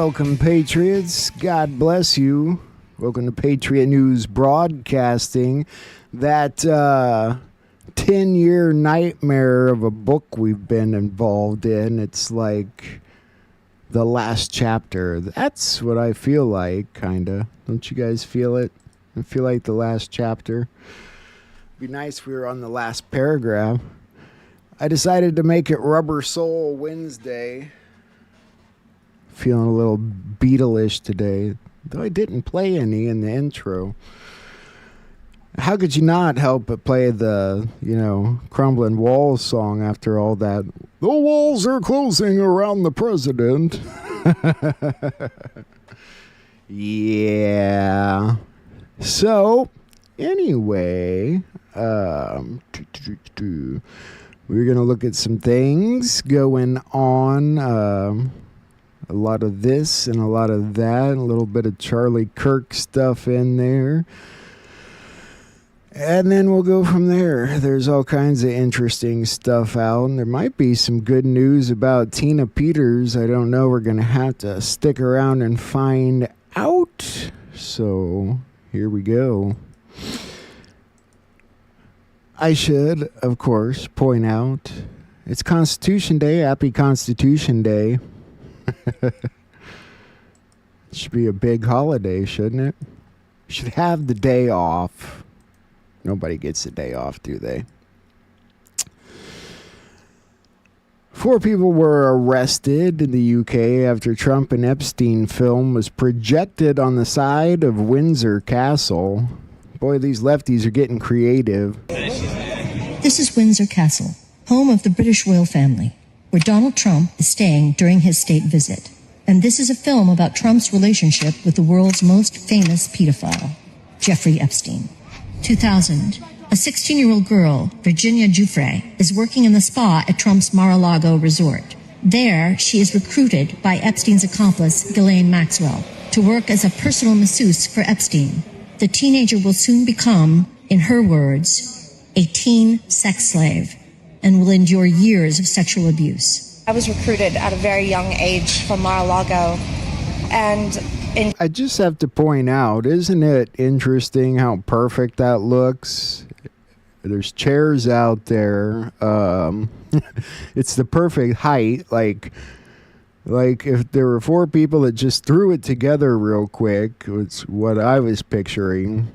Welcome, Patriots. God bless you. Welcome to Patriot News Broadcasting. That 10-year nightmare of a book we've been involved in. It's like the last chapter. That's what I feel like, kind of. Don't you guys feel it? I feel like the last chapter. It'd be nice if we were on the last paragraph. I decided to make it Rubber Soul Wednesday. Feeling a little Beatle-ish today, though I didn't play any in the intro. How could you not help but play the, Crumbling Walls song after all that? The walls are closing around the president. Yeah. So, anyway, we're going to look at some things going on. A lot of this and a lot of that, a little bit of Charlie Kirk stuff in there. And then we'll go from there. There's all kinds of interesting stuff out. And there might be some good news about Tina Peters. I don't know. We're going to have to stick around and find out. So here we go. I should, of course, point out it's Constitution Day. Happy Constitution Day. It should be a big holiday, shouldn't it? Should have the day off. Nobody gets the day off, do they? 4 people were arrested in the UK after Trump and Epstein film was projected on the side of Windsor Castle. Boy, these lefties are getting creative. This is Windsor Castle, home of the British royal family, where Donald Trump is staying during his state visit. And this is a film about Trump's relationship with the world's most famous pedophile, Jeffrey Epstein. 2000, a 16-year-old girl, Virginia Giuffre, is working in the spa at Trump's Mar-a-Lago resort. There, she is recruited by Epstein's accomplice, Ghislaine Maxwell, to work as a personal masseuse for Epstein. The teenager will soon become, in her words, a teen sex slave, and will endure years of sexual abuse. I was recruited at a very young age from Mar-a-Lago, and I just have to point out, isn't it interesting how perfect that looks? There's chairs out there. It's the perfect height. Like if there were 4 people that just threw it together real quick, it's what I was picturing.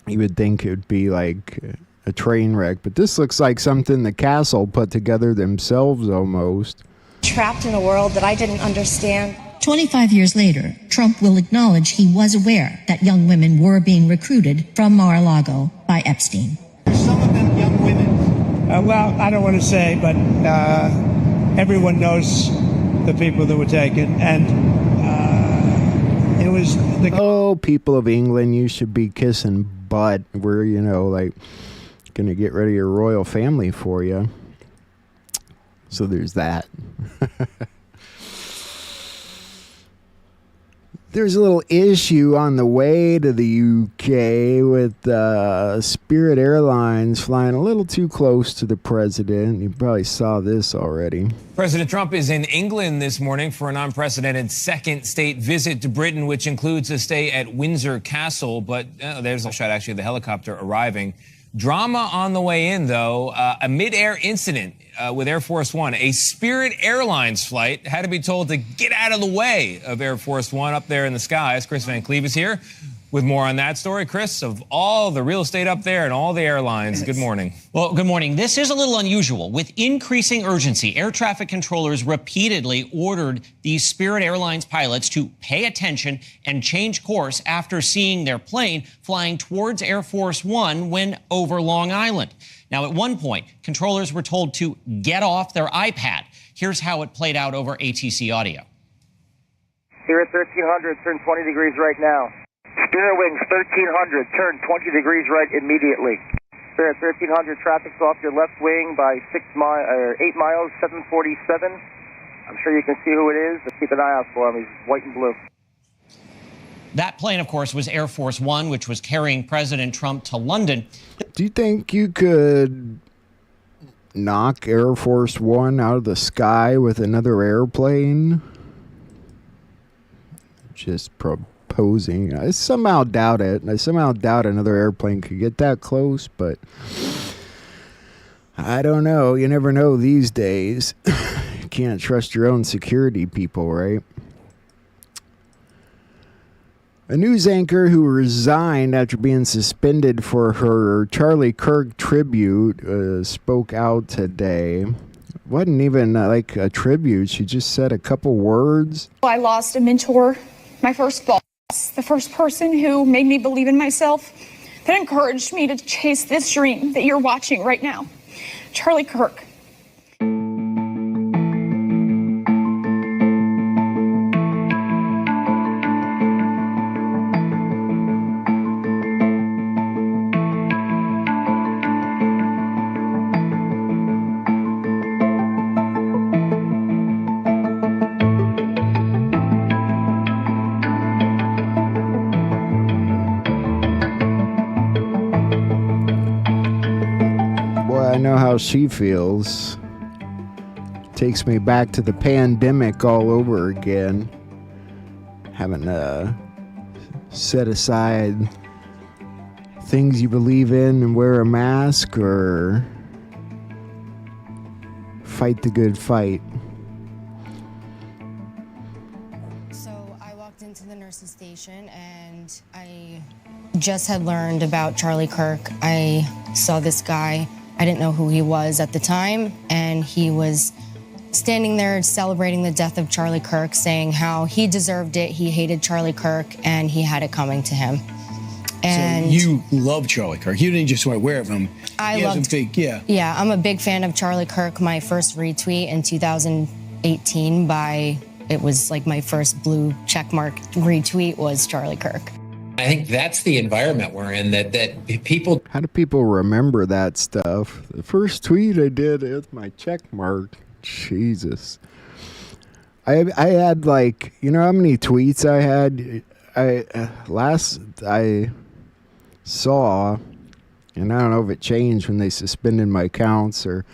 You would think it would be like a train wreck, but this looks like something the castle put together themselves almost. Trapped in a world that I didn't understand. 25 years later, Trump will acknowledge he was aware that young women were being recruited from Mar-a-Lago by Epstein. Some of them young women. Well, I don't want to say, but everyone knows the people that were taken, and it was the... Oh, people of England, you should be kissing butt. We're, gonna get rid of your royal family for you. So there's that. There's a little issue on the way to the UK with Spirit Airlines flying a little too close to the president. You probably saw this already. President Trump is in England this morning for an unprecedented second state visit to Britain, which includes a stay at Windsor Castle. But there's a shot, actually, of the helicopter arriving. Drama on the way in, though. A mid-air incident with Air Force One. A Spirit Airlines flight had to be told to get out of the way of Air Force One up there in the skies. Chris Van Cleave is here with more on that story. Chris, of all the real estate up there and all the airlines, good morning. Well, good morning. This is a little unusual. With increasing urgency, air traffic controllers repeatedly ordered these Spirit Airlines pilots to pay attention and change course after seeing their plane flying towards Air Force One when over Long Island. Now, at one point, controllers were told to get off their iPad. Here's how it played out over ATC audio. Here at 1300, turn 20 degrees right now. Spirit Wings 1300, turn 20 degrees right immediately. Spirit 1300, traffic's off your left wing by 8 miles, 747. I'm sure you can see who it is. Just keep an eye out for him. He's white and blue. That plane, of course, was Air Force One, which was carrying President Trump to London. Do you think you could knock Air Force One out of the sky with another airplane? just proposing. I somehow doubt it. I somehow doubt another airplane could get that close, but I don't know. You never know these days. You can't trust your own security people, right? A news anchor who resigned after being suspended for her Charlie Kirk tribute spoke out today. Wasn't even like a tribute. She just said a couple words. I lost a mentor, my first boss, the first person who made me believe in myself, that encouraged me to chase this dream that you're watching right now. Charlie Kirk. I know how she feels. Takes me back to the pandemic all over again. Having to set aside things you believe in and wear a mask or fight the good fight. So I walked into the nurse's station and I just had learned about Charlie Kirk. I saw this guy. I didn't know who he was at the time, and he was standing there celebrating the death of Charlie Kirk, saying how he deserved it, he hated Charlie Kirk, and he had it coming to him. And so you love Charlie Kirk. You didn't just want to wear of him. I loved, yeah, I'm a big fan of Charlie Kirk. My first retweet in 2018 it was like my first blue checkmark retweet was Charlie Kirk. I think that's the environment we're in, that people... How do people remember that stuff? The first tweet I did with my check mark. Jesus. I had like, you know how many tweets I had? I saw, and I don't know if it changed when they suspended my accounts, or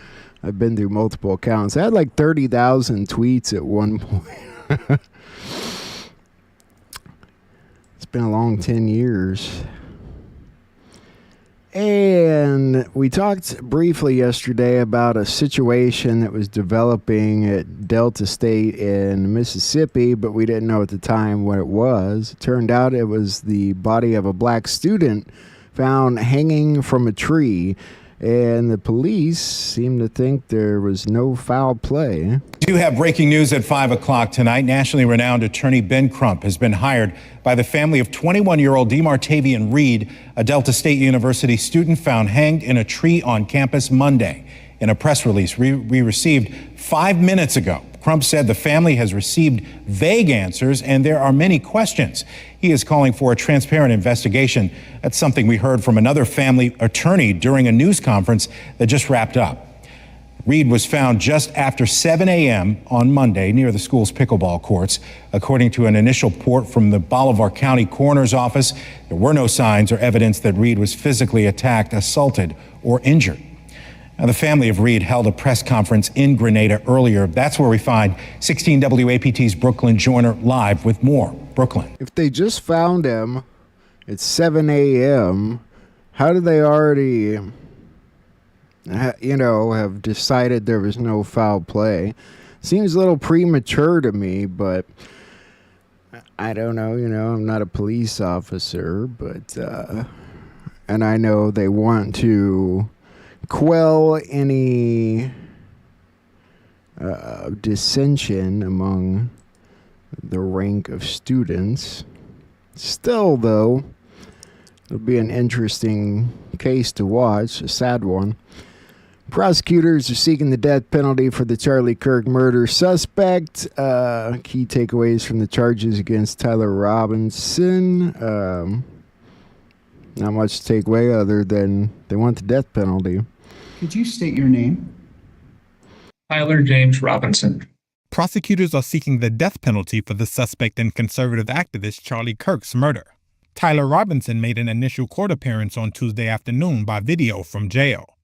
I've been through multiple accounts. I had like 30,000 tweets at one point. Been a long 10 years. And we talked briefly yesterday about a situation that was developing at Delta State in Mississippi, but we didn't know at the time what it was. It turned out it was the body of a black student found hanging from a tree, and the police seem to think there was no foul play. We do have breaking news at 5 o'clock tonight. Nationally renowned attorney Ben Crump has been hired by the family of 21-year-old DeMartavian Reed, a Delta State University student found hanged in a tree on campus Monday. In a press release we received 5 minutes ago, Crump said the family has received vague answers and there are many questions. He is calling for a transparent investigation. That's something we heard from another family attorney during a news conference that just wrapped up. Reed was found just after 7 a.m. on Monday near the school's pickleball courts. According to an initial report from the Bolivar County Coroner's Office, there were no signs or evidence that Reed was physically attacked, assaulted, or injured. Now, the family of Reed held a press conference in Grenada earlier. That's where we find 16 WAPT's Brooklyn Joyner live with more. Brooklyn. If they just found him at 7 a.m., how did they already, have decided there was no foul play? Seems a little premature to me, but I don't know. I'm not a police officer, but, and I know they want to quell any dissension among the rank of students. Still, though, it'll be an interesting case to watch, a sad one. Prosecutors are seeking the death penalty for the Charlie Kirk murder suspect. Key takeaways from the charges against Tyler Robinson. Not much to take away other than they want the death penalty. Could you state your name? Tyler James Robinson. Prosecutors are seeking the death penalty for the suspect in conservative activist Charlie Kirk's murder. Tyler Robinson made an initial court appearance on Tuesday afternoon by video from jail.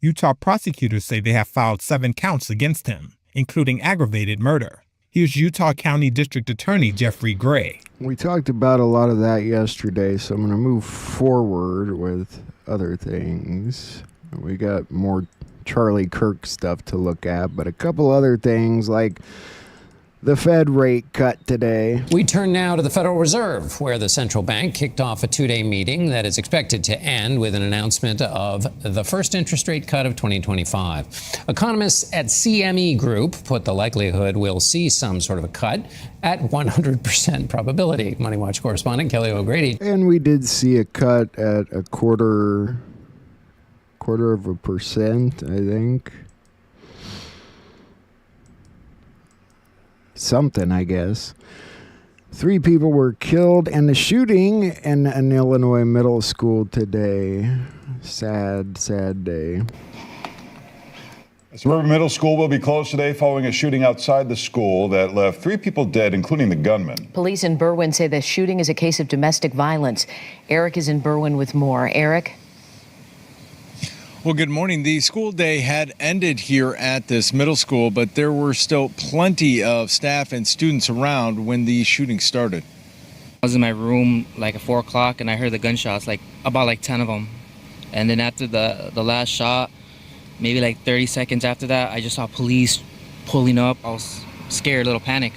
Utah prosecutors say they have filed 7 counts against him, including aggravated murder. Here's Utah County District Attorney Jeffrey Gray. We talked about a lot of that yesterday, so I'm going to move forward with other things. We got more Charlie Kirk stuff to look at, but a couple other things like the Fed rate cut today. We turn now to the Federal Reserve, where the central bank kicked off a two-day meeting that is expected to end with an announcement of the first interest rate cut of 2025. Economists at CME Group put the likelihood we'll see some sort of a cut at 100% probability. Money Watch correspondent Kelly O'Grady. And we did see a cut at a quarter of a percent, I think. Something, I guess. 3 people were killed in a shooting in an Illinois middle school today. Sad day. Suburban Middle School will be closed today following a shooting outside the school that left 3 people dead, including the gunman. Police in Berwyn say the shooting is a case of domestic violence. Eric is in Berwyn with more. Eric? Well, good morning. The school day had ended here at this middle school, but there were still plenty of staff and students around when the shooting started. I was in my room like at 4 o'clock and I heard the gunshots, about 10 of them. And then after the last shot, maybe 30 seconds after that, I just saw police pulling up. I was scared, a little panic.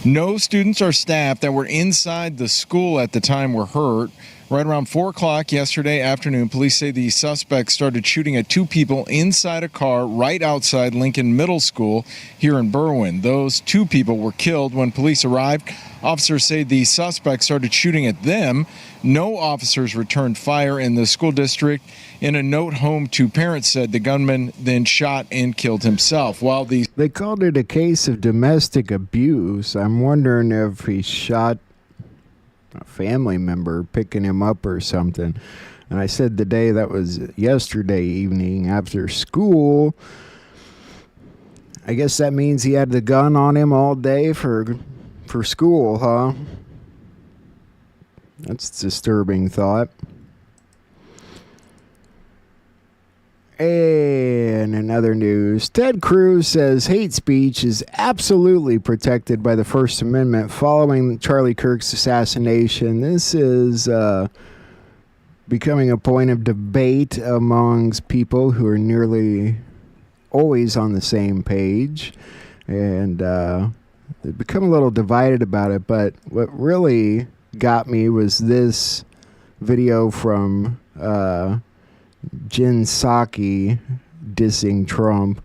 No students or staff that were inside the school at the time were hurt. Right around 4 o'clock yesterday afternoon, police say the suspects started shooting at 2 people inside a car right outside Lincoln Middle School here in Berwyn. Those 2 people were killed when police arrived. Officers say the suspects started shooting at them. No officers returned fire in the school district. In a note home to parents said the gunman then shot and killed himself. They called it a case of domestic abuse. I'm wondering if he shot a family member picking him up or something. And I said the day that was yesterday evening after school. I guess that means he had the gun on him all day for school, huh? That's a disturbing thought. And in other news, Ted Cruz says hate speech is absolutely protected by the First Amendment following Charlie Kirk's assassination. This is becoming a point of debate amongst people who are nearly always on the same page. And they've become a little divided about it. But what really got me was this video from Jen Psaki dissing Trump.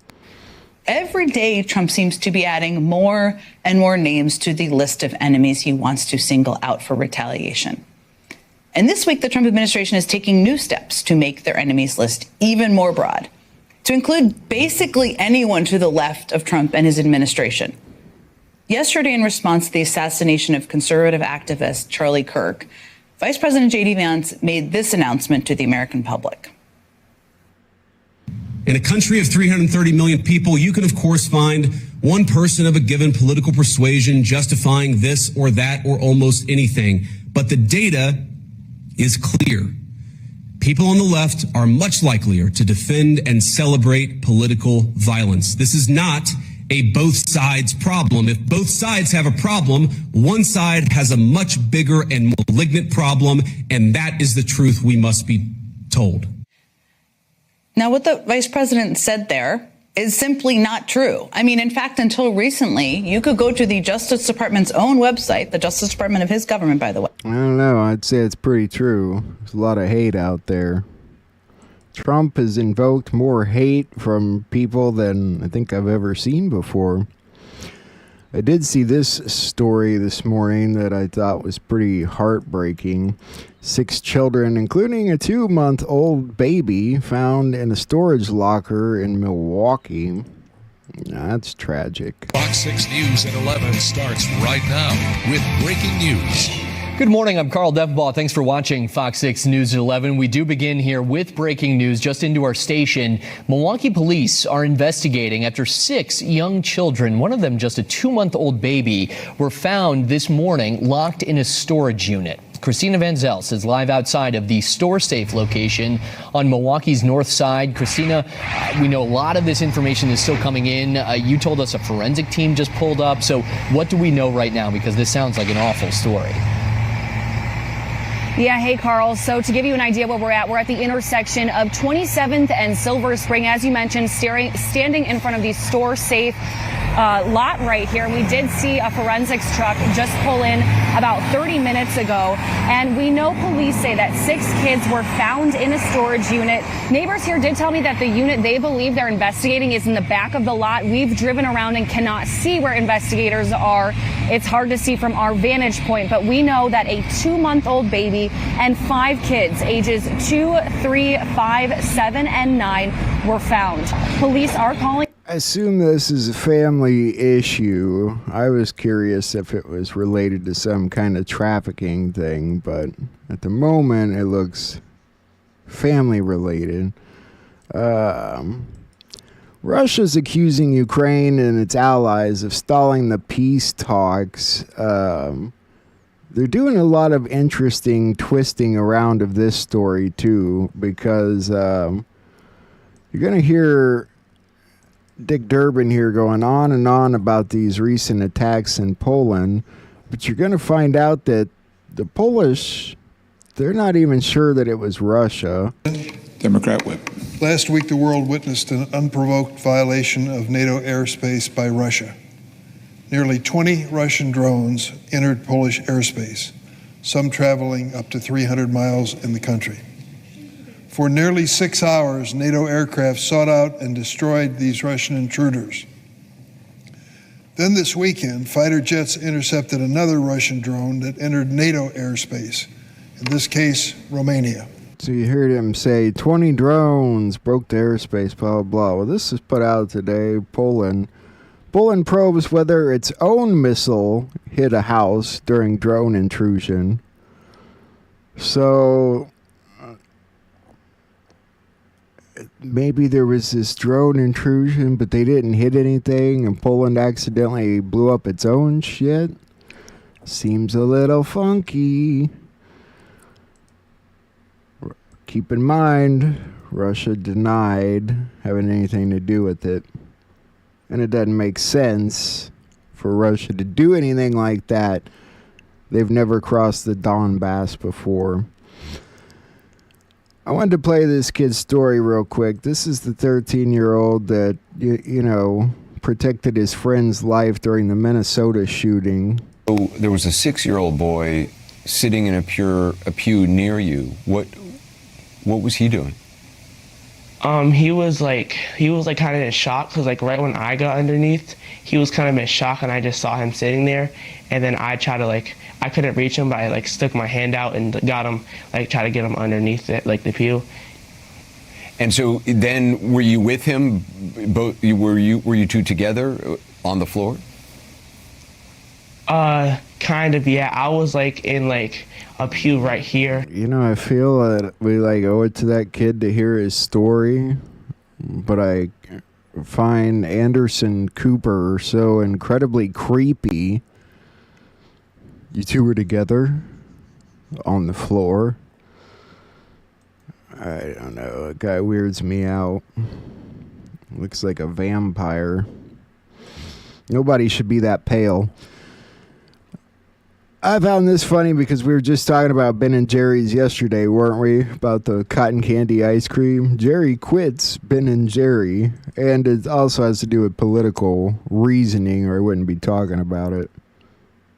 Every day, Trump seems to be adding more and more names to the list of enemies he wants to single out for retaliation. And this week, the Trump administration is taking new steps to make their enemies list even more broad, to include basically anyone to the left of Trump and his administration. Yesterday, in response to the assassination of conservative activist Charlie Kirk, Vice President J.D. Vance made this announcement to the American public. In a country of 330 million people, you can, of course, find one person of a given political persuasion justifying this or that or almost anything. But the data is clear. People on the left are much likelier to defend and celebrate political violence. This is not a both sides problem. If both sides have a problem, one side has a much bigger and malignant problem, and that is the truth we must be told. Now, what the vice president said there is simply not true. I mean, in fact, until recently, you could go to the Justice Department's own website, the Justice Department of his government, by the way. I don't know. I'd say it's pretty true. There's a lot of hate out there. Trump has invoked more hate from people than I think I've ever seen before. I did see this story this morning that I thought was pretty heartbreaking. 6 children, including a 2-month-old baby, found in a storage locker in Milwaukee. That's tragic. Fox 6 News at 11 starts right now with breaking news. Good morning. I'm Carl Defbaugh. Thanks for watching Fox 6 News at 11. We do begin here with breaking news just into our station. Milwaukee police are investigating after 6 young children, one of them just a 2-month-old baby, were found this morning locked in a storage unit. Christina Van Zels is live outside of the StoreSafe location on Milwaukee's north side. Christina, we know a lot of this information is still coming in. You told us a forensic team just pulled up. So what do we know right now? Because this sounds like an awful story. Yeah, hey, Carl. So to give you an idea where we're at the intersection of 27th and Silver Spring, as you mentioned, standing in front of the StoreSafe lot right here. And we did see a forensics truck just pull in about 30 minutes ago. And we know police say that 6 kids were found in a storage unit. Neighbors here did tell me that the unit they believe they're investigating is in the back of the lot. We've driven around and cannot see where investigators are. It's hard to see from our vantage point, but we know that a 2-month-old baby and 5 kids ages 2, 3, 5, 7, and 9 were found. Police are calling. I assume this is a family issue. I was curious if it was related to some kind of trafficking thing, but at the moment it looks family related. Russia's accusing Ukraine and its allies of stalling the peace talks. They're doing a lot of interesting twisting around of this story too, because you're going to hear Dick Durbin here going on and on about these recent attacks in Poland, but you're going to find out that the Polish, they're not even sure that it was Russia. Democrat whip. Last week, the world witnessed an unprovoked violation of NATO airspace by Russia. Nearly 20 Russian drones entered Polish airspace, some traveling up to 300 miles in the country. For nearly 6 hours, NATO aircraft sought out and destroyed these Russian intruders. Then this weekend, fighter jets intercepted another Russian drone that entered NATO airspace, in this case, Romania. So you heard him say 20 drones broke the airspace, blah, blah, blah. Well, this is put out today, Poland. Poland probes whether its own missile hit a house during drone intrusion. So maybe there was this drone intrusion, but they didn't hit anything, and Poland accidentally blew up its own shit. Seems a little funky. Keep in mind, Russia denied having anything to do with it. And it doesn't make sense for Russia to do anything like that. They've never crossed the Donbass before. I wanted to play this kid's story real quick. This is the 13-year-old that, you know, protected his friend's life during the Minnesota shooting. So there was a 6-year-old boy sitting in a pew near you. What was he doing? He was like kind of in shock, because like right when I got underneath, he was kind of in shock, and I just saw him sitting there, and then I tried to I couldn't reach him, but I stuck my hand out and got him, try to get him underneath it, the pew. And so then, were you with him? Both were you two together on the floor? Kind of, yeah. I was in a pew right here. You know, I feel that we owe it to that kid to hear his story, but I find Anderson Cooper so incredibly creepy. You two were together on the floor. I don't know. A guy weirds me out. Looks like a vampire. Nobody should be that pale. I found this funny because we were just talking about Ben and Jerry's yesterday, weren't we? About the cotton candy ice cream. Jerry quits Ben and Jerry, and it also has to do with political reasoning, or I wouldn't be talking about it.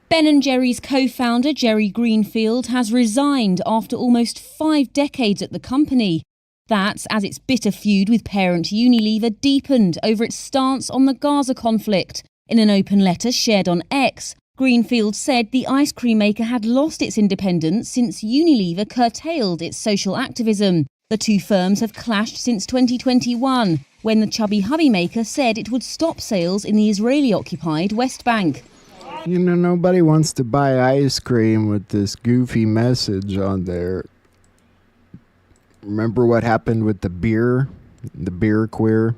Ben & Jerry's co-founder Jerry Greenfield has resigned after almost 5 decades at the company. That's as its bitter feud with parent Unilever deepened over its stance on the Gaza conflict. In an open letter shared on X, Greenfield said the ice cream maker had lost its independence since Unilever curtailed its social activism. The two firms have clashed since 2021, when the Chubby Hubby maker said it would stop sales in the Israeli-occupied West Bank. You know, nobody wants to buy ice cream with this goofy message on there. Remember what happened with the beer queer?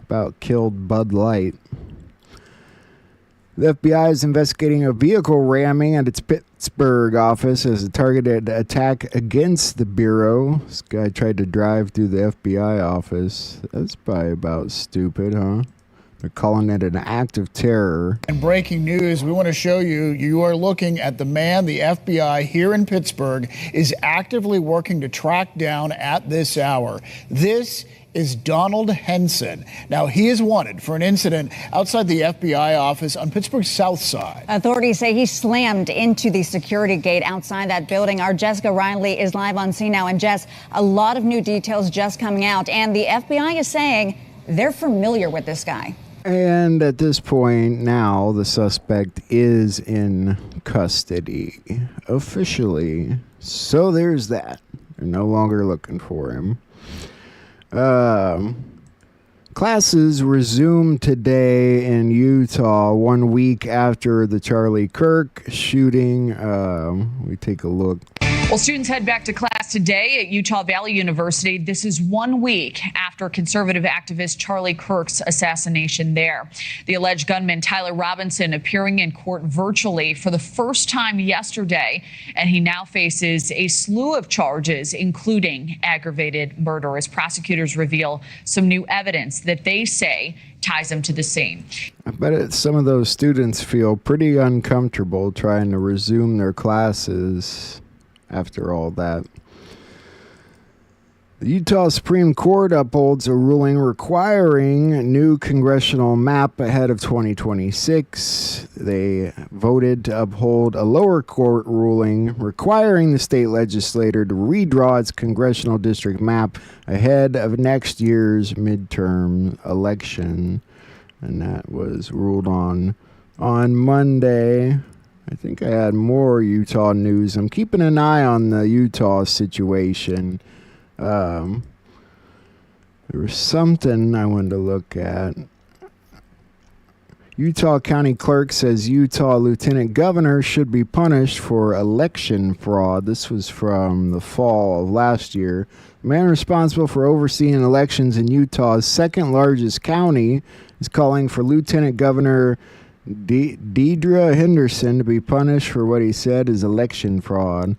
About killed Bud Light. The FBI is investigating a vehicle ramming at its Pittsburgh office as a targeted attack against the Bureau. This guy tried to drive through the FBI office. That's probably about stupid, huh? They're calling it an act of terror. And breaking news, we want to show you, you are looking at the man the FBI here in Pittsburgh is actively working to track down at this hour. This is Donald Henson. Now, he is wanted for an incident outside the FBI office on Pittsburgh's South Side. Authorities say he slammed into the security gate outside that building. Our Jessica Riley is live on scene now. And Jess, a lot of new details just coming out. And the FBI is saying they're familiar with this guy. And at this point now, the suspect is in custody officially. So there's that. They're no longer looking for him. Classes resumed today in Utah 1 week after the Charlie Kirk shooting. We take a look. Well, students head back to class today at Utah Valley University. This is 1 week after conservative activist Charlie Kirk's assassination there. The alleged gunman Tyler Robinson appearing in court virtually for the first time yesterday, and he now faces a slew of charges, including aggravated murder, as prosecutors reveal some new evidence that they say ties him to the scene. I bet some of those students feel pretty uncomfortable trying to resume their classes after all that. The Utah Supreme Court upholds a ruling requiring a new congressional map ahead of 2026. They voted to uphold a lower court ruling requiring the state legislature to redraw its congressional district map ahead of next year's midterm election. And that was ruled on Monday. I think I had more Utah news. I'm keeping an eye on the Utah situation. There was something I wanted to look at. Utah County Clerk says Utah Lieutenant Governor should be punished for election fraud. This was from the fall of last year. The man responsible for overseeing elections in Utah's second largest county is calling for Lieutenant Governor Deidre Henderson to be punished for what he said is election fraud.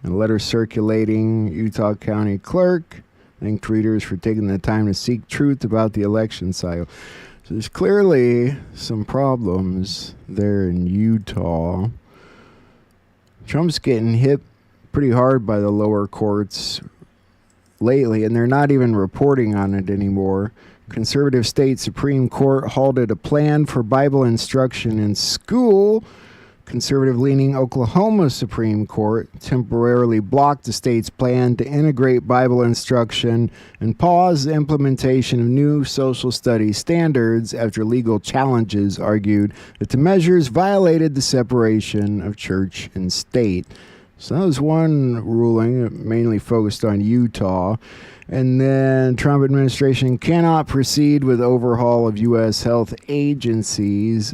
A letter circulating, Utah County Clerk thanked readers for taking the time to seek truth about the election cycle. So there's clearly some problems there in Utah. Trump's getting hit pretty hard by the lower courts lately, and they're not even reporting on it anymore. Conservative state Supreme Court halted a plan for Bible instruction in school. Conservative-leaning Oklahoma Supreme Court temporarily blocked the state's plan to integrate Bible instruction and pause the implementation of new social studies standards after legal challenges argued that the measures violated the separation of church and state. So that was one ruling, mainly focused on Utah. And then Trump administration cannot proceed with overhaul of U.S. health agencies,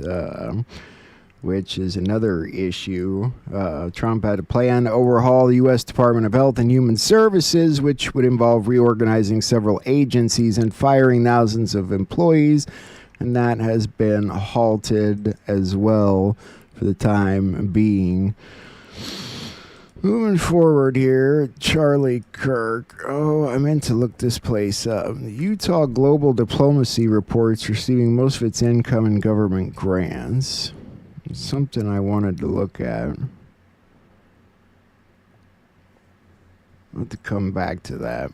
which is another issue. Trump had a plan to overhaul the U.S. Department of Health and Human Services, which would involve reorganizing several agencies and firing thousands of employees. And that has been halted as well for the time being. Moving forward here, Charlie Kirk. Oh, I meant to look this place up. The Utah Global Diplomacy reports receiving most of its income in government grants. It's something I wanted to look at. I'll have to come back to that.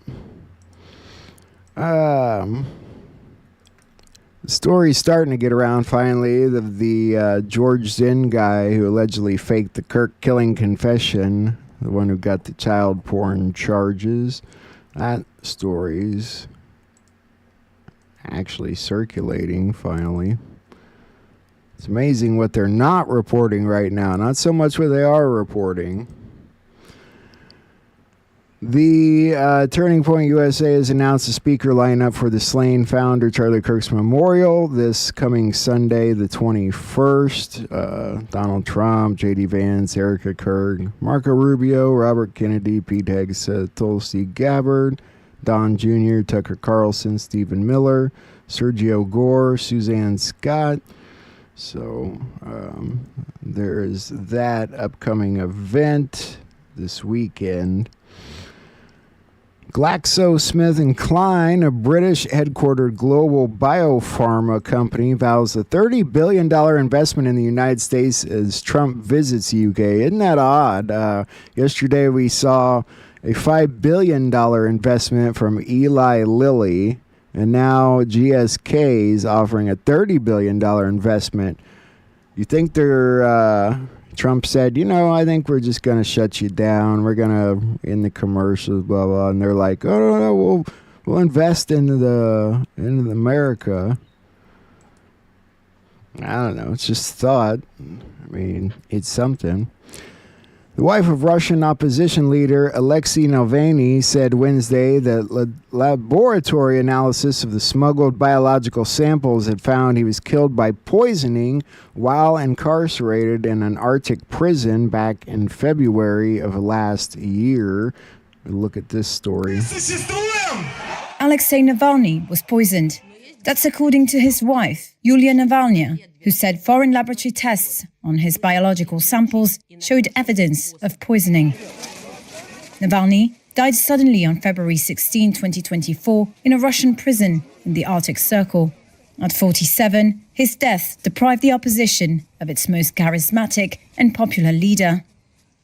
The story's starting to get around finally. The George Zinn guy who allegedly faked the Kirk killing confession, the one who got the child porn charges. That story's actually circulating finally. It's amazing what they're not reporting right now. Not so much what they are reporting. The Turning Point USA has announced a speaker lineup for the slain founder Charlie Kirk's memorial this coming Sunday, the 21st. Donald Trump, J.D. Vance, Erica Kirk, Marco Rubio, Robert Kennedy, Pete Hegseth, Tulsi Gabbard, Don Jr., Tucker Carlson, Stephen Miller, Sergio Gore, Suzanne Scott, So there is that upcoming event this weekend. GlaxoSmithKline, a British headquartered global biopharma company, vows a $30 billion investment in the United States as Trump visits the UK. Isn't that odd? Yesterday we saw a $5 billion investment from Eli Lilly, and now GSK is offering a $30 billion investment. You think they're... Trump said, I think we're just going to shut you down. We're going to, in the commercials, blah, blah. And they're like, oh, no, we'll invest into America. I don't know. It's just thought. I mean, it's something. The wife of Russian opposition leader Alexei Navalny said Wednesday that laboratory analysis of the smuggled biological samples had found he was killed by poisoning while incarcerated in an Arctic prison back in February of last year. Look at this story. Alexei Navalny was poisoned. That's according to his wife, Yulia Navalny, who said foreign laboratory tests on his biological samples showed evidence of poisoning. Navalny died suddenly on February 16, 2024, in a Russian prison in the Arctic Circle. At 47, his death deprived the opposition of its most charismatic and popular leader.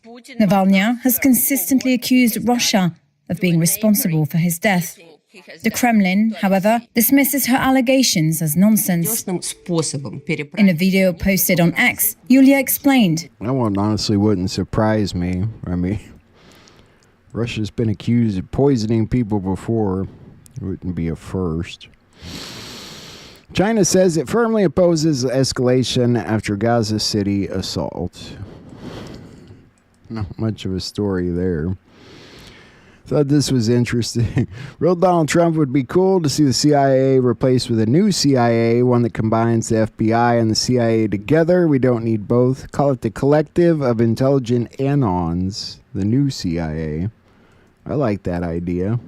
Navalny has consistently accused Russia of being responsible for his death. The Kremlin, however, dismisses her allegations as nonsense. In a video posted on X, Yulia explained, That one honestly wouldn't surprise me. I mean, Russia's been accused of poisoning people before. It wouldn't be a first. China says it firmly opposes escalation after Gaza City assault. Not much of a story there. Thought this was interesting. Real Donald Trump would be cool to see the CIA replaced with a new CIA, one that combines the FBI and the CIA together. We don't need both. Call it the Collective of Intelligent Anons, the new CIA. I like that idea.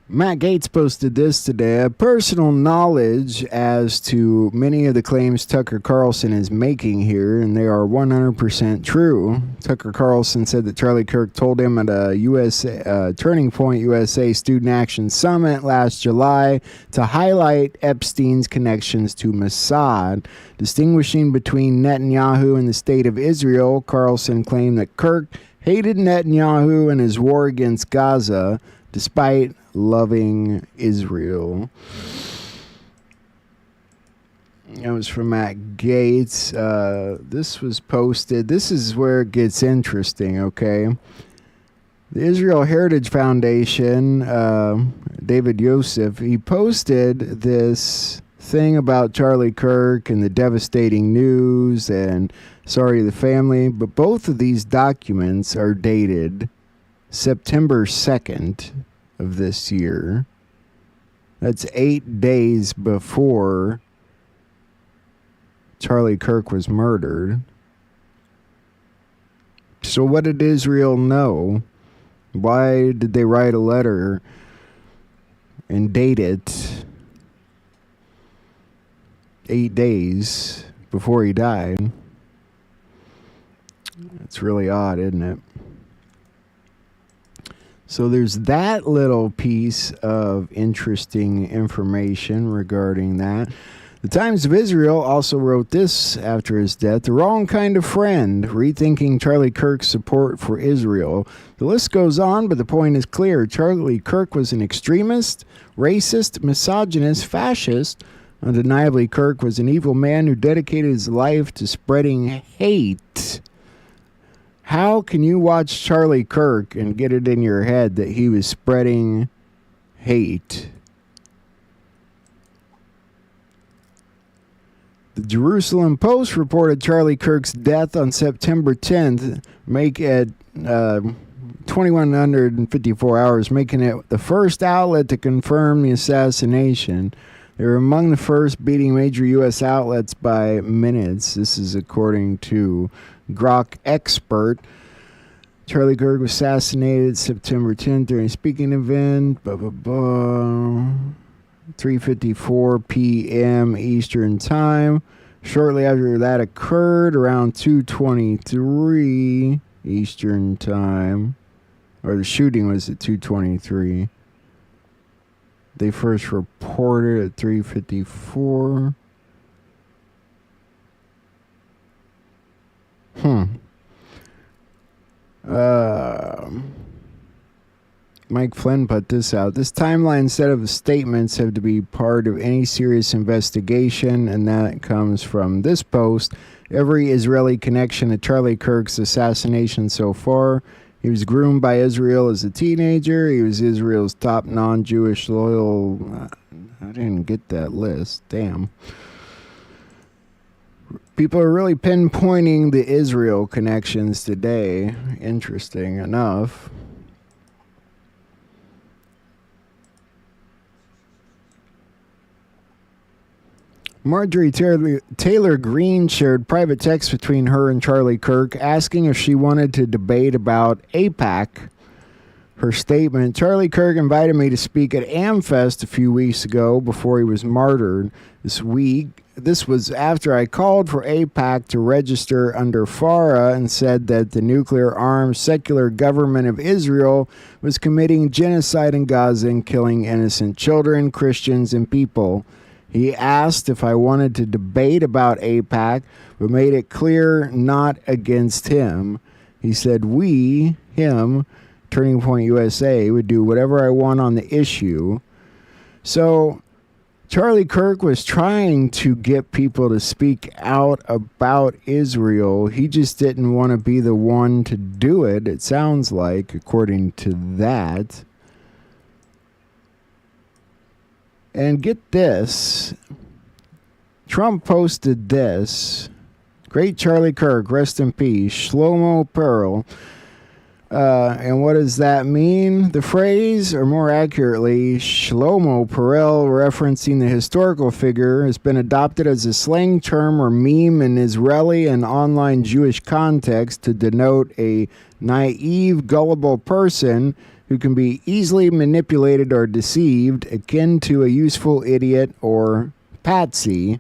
Matt Gaetz posted this today. A personal knowledge as to many of the claims Tucker Carlson is making here, and they are 100% true. Tucker Carlson said that Charlie Kirk told him at a Turning Point USA Student Action Summit last July to highlight Epstein's connections to Mossad. Distinguishing between Netanyahu and the State of Israel, Carlson claimed that Kirk hated Netanyahu and his war against Gaza, despite loving Israel. That was from Matt Gaetz. This was posted. This is where it gets interesting, okay? The Israel Heritage Foundation, David Yosef, he posted this thing about Charlie Kirk and the devastating news and sorry to the family, but both of these documents are dated September 2nd of this year. That's 8 days before Charlie Kirk was murdered. So what did Israel know? Why did they write a letter and date it 8 days before he died? It's really odd, isn't it? So there's that little piece of interesting information regarding that. The Times of Israel also wrote this after his death: the wrong kind of friend, rethinking Charlie Kirk's support for Israel. The list goes on, but the point is clear. Charlie Kirk was an extremist, racist, misogynist, fascist. Undeniably, Kirk was an evil man who dedicated his life to spreading hate. How can you watch Charlie Kirk and get it in your head that he was spreading hate? The Jerusalem Post reported Charlie Kirk's death on September 10th, make it 2,154 hours, making it the first outlet to confirm the assassination. They were among the first, beating major U.S. outlets by minutes. This is according to Grok Expert. Charlie Kirk was assassinated September 10th during a speaking event. 3:54 p.m. Eastern Time. Shortly after that occurred, around 2:23 Eastern Time, or the shooting was at 2:23. They first reported at 3:54. Mike Flynn put this out. This timeline set of statements have to be part of any serious investigation, and that comes from this post. Every Israeli connection to Charlie Kirk's assassination so far. He was groomed by Israel as a teenager. He was Israel's top non-Jewish loyal... I didn't get that list. Damn. People are really pinpointing the Israel connections today. Interesting enough. Marjorie Taylor Greene shared private texts between her and Charlie Kirk asking if she wanted to debate about AIPAC. Her statement, Charlie Kirk invited me to speak at AmFest a few weeks ago before he was martyred. This was after I called for AIPAC to register under FARA and said that the nuclear-armed secular government of Israel was committing genocide in Gaza and killing innocent children, Christians, and people. He asked if I wanted to debate about AIPAC, but made it clear not against him. He said we, him, Turning Point USA, would do whatever I want on the issue. So Charlie Kirk was trying to get people to speak out about Israel. He just didn't want to be the one to do it, it sounds like, according to that. And get this, Trump posted this. Great Charlie Kirk, rest in peace. Shlomo Pearl. And what does that mean? The phrase, or more accurately, Shlomo Pearl, referencing the historical figure, has been adopted as a slang term or meme in Israeli and online Jewish context to denote a naive, gullible person who can be easily manipulated or deceived, akin to a useful idiot or patsy.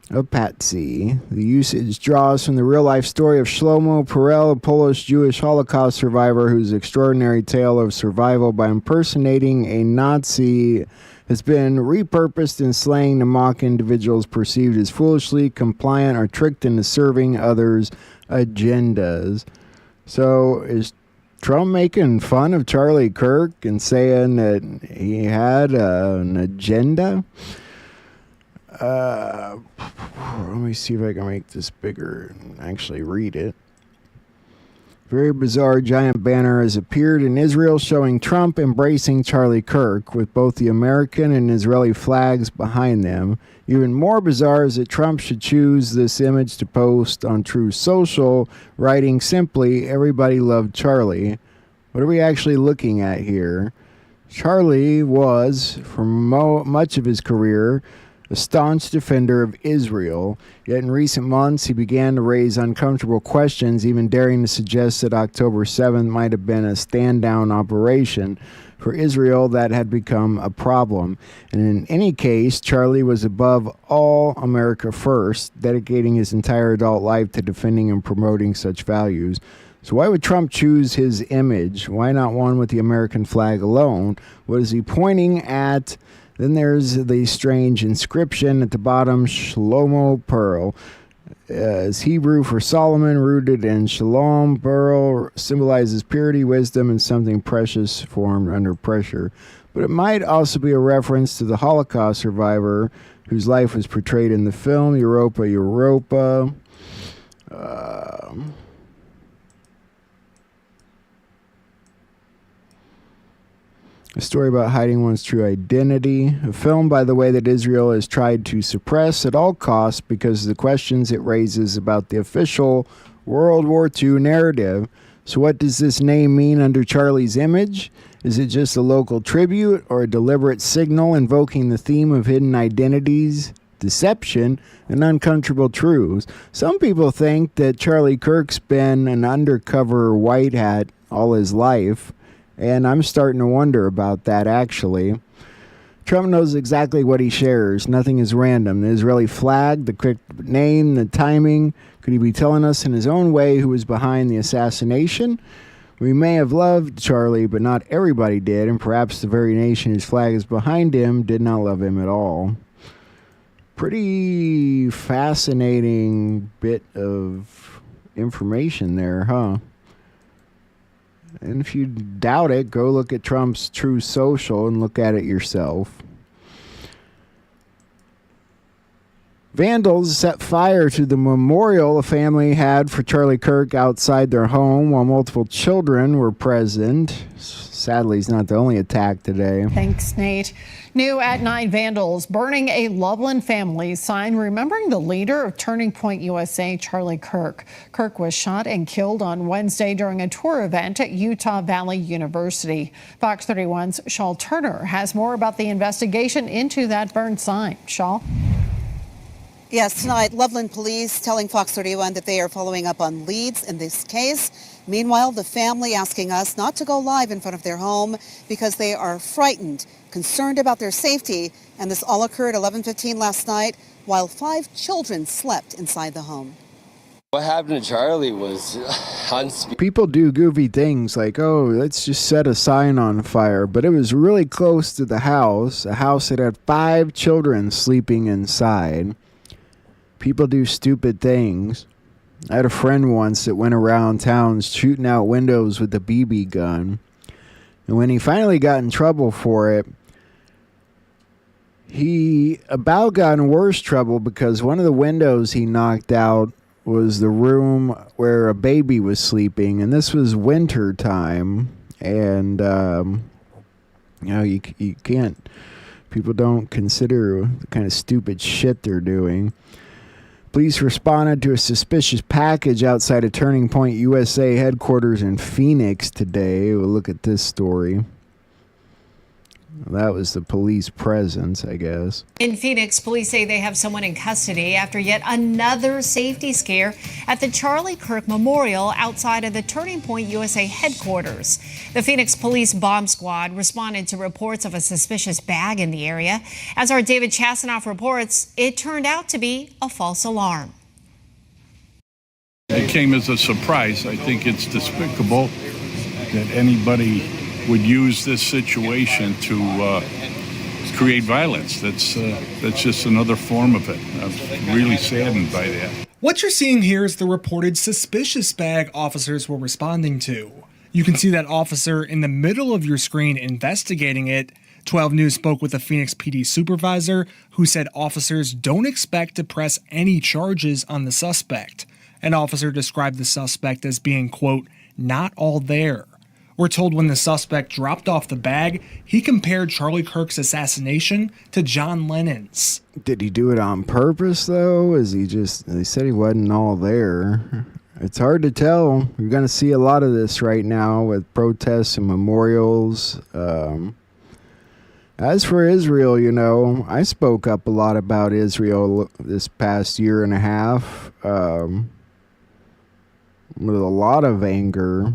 A patsy. The usage draws from the real-life story of Shlomo Pearl, a Polish Jewish Holocaust survivor whose extraordinary tale of survival by impersonating a Nazi has been repurposed in slang to mock individuals perceived as foolishly compliant or tricked into serving others' agendas. So is Trump making fun of Charlie Kirk and saying that he had an agenda? Let me see if I can make this bigger and actually read it. Very bizarre giant banner has appeared in Israel showing Trump embracing Charlie Kirk with both the American and Israeli flags behind them. Even more bizarre is that Trump should choose this image to post on Truth Social, writing simply, "Everybody loved Charlie." What are we actually looking at here? Charlie was, for much of his career, a staunch defender of Israel, yet in recent months he began to raise uncomfortable questions, even daring to suggest that October 7th might have been a stand-down operation. For Israel, that had become a problem. And in any case, Charlie was above all America first, dedicating his entire adult life to defending and promoting such values. So why would Trump choose his image? Why not one with the American flag alone? What is he pointing at? Then there's the strange inscription at the bottom, Shlomo Pearl. Is Hebrew for Solomon, rooted in Shalom. Pearl symbolizes purity, wisdom, and something precious formed under pressure. But it might also be a reference to the Holocaust survivor whose life was portrayed in the film, Europa, Europa. A story about hiding one's true identity. A film, by the way, that Israel has tried to suppress at all costs because of the questions it raises about the official World War II narrative. So what does this name mean under Charlie's image? Is it just a local tribute or a deliberate signal invoking the theme of hidden identities, deception, and uncomfortable truths? Some people think that Charlie Kirk's been an undercover white hat all his life. And I'm starting to wonder about that, actually. Trump knows exactly what he shares. Nothing is random. The Israeli flag, the correct name, the timing. Could he be telling us in his own way who was behind the assassination? We may have loved Charlie, but not everybody did, and perhaps the very nation whose flag is behind him did not love him at all. Pretty fascinating bit of information there, huh? And if you doubt it, go look at Trump's Truth Social and look at it yourself. Vandals set fire to the memorial a family had for Charlie Kirk outside their home while multiple children were present. Sadly, he's not the only attack today. Thanks, Nate. New at 9, vandals burning a Loveland family sign remembering the leader of Turning Point USA, Charlie Kirk. Kirk was shot and killed on Wednesday during a tour event at Utah Valley University. Fox 31's Shawl Turner has more about the investigation into that burned sign. Shawl? Yes, tonight, Loveland police telling Fox 31 that they are following up on leads in this case. Meanwhile, the family asking us not to go live in front of their home because they are frightened, concerned about their safety. And this all occurred 11:15 last night while 5 children slept inside the home. What happened to Charlie was unspeakable. People do goofy things like, oh, let's just set a sign on fire. But it was really close to the house, a house that had 5 children sleeping inside. People do stupid things. I had a friend once that went around town shooting out windows with a BB gun. And when he finally got in trouble for it, he about got in worse trouble because one of the windows he knocked out was the room where a baby was sleeping. And this was winter time. And, you can't, people don't consider the kind of stupid shit they're doing. Police responded to a suspicious package outside of Turning Point USA headquarters in Phoenix today. We'll look at this story. That was the police presence, I guess. In Phoenix, police say they have someone in custody after yet another safety scare at the Charlie Kirk Memorial outside of the Turning Point USA headquarters. The Phoenix Police Bomb Squad responded to reports of a suspicious bag in the area. As our David Chasanoff reports, it turned out to be a false alarm. It came as a surprise. I think it's despicable that anybody would use this situation to create violence. That's just another form of it. I'm really saddened by that. What you're seeing here is the reported suspicious bag officers were responding to. You can see that officer in the middle of your screen investigating it. 12 News spoke with a Phoenix PD supervisor who said officers don't expect to press any charges on the suspect. An officer described the suspect as being, quote, not all there. We're told when the suspect dropped off the bag, he compared Charlie Kirk's assassination to John Lennon's. Did he do it on purpose, though? They said he wasn't all there. It's hard to tell. You're going to see a lot of this right now with protests and memorials. As for Israel, I spoke up a lot about Israel this past year and a half with a lot of anger,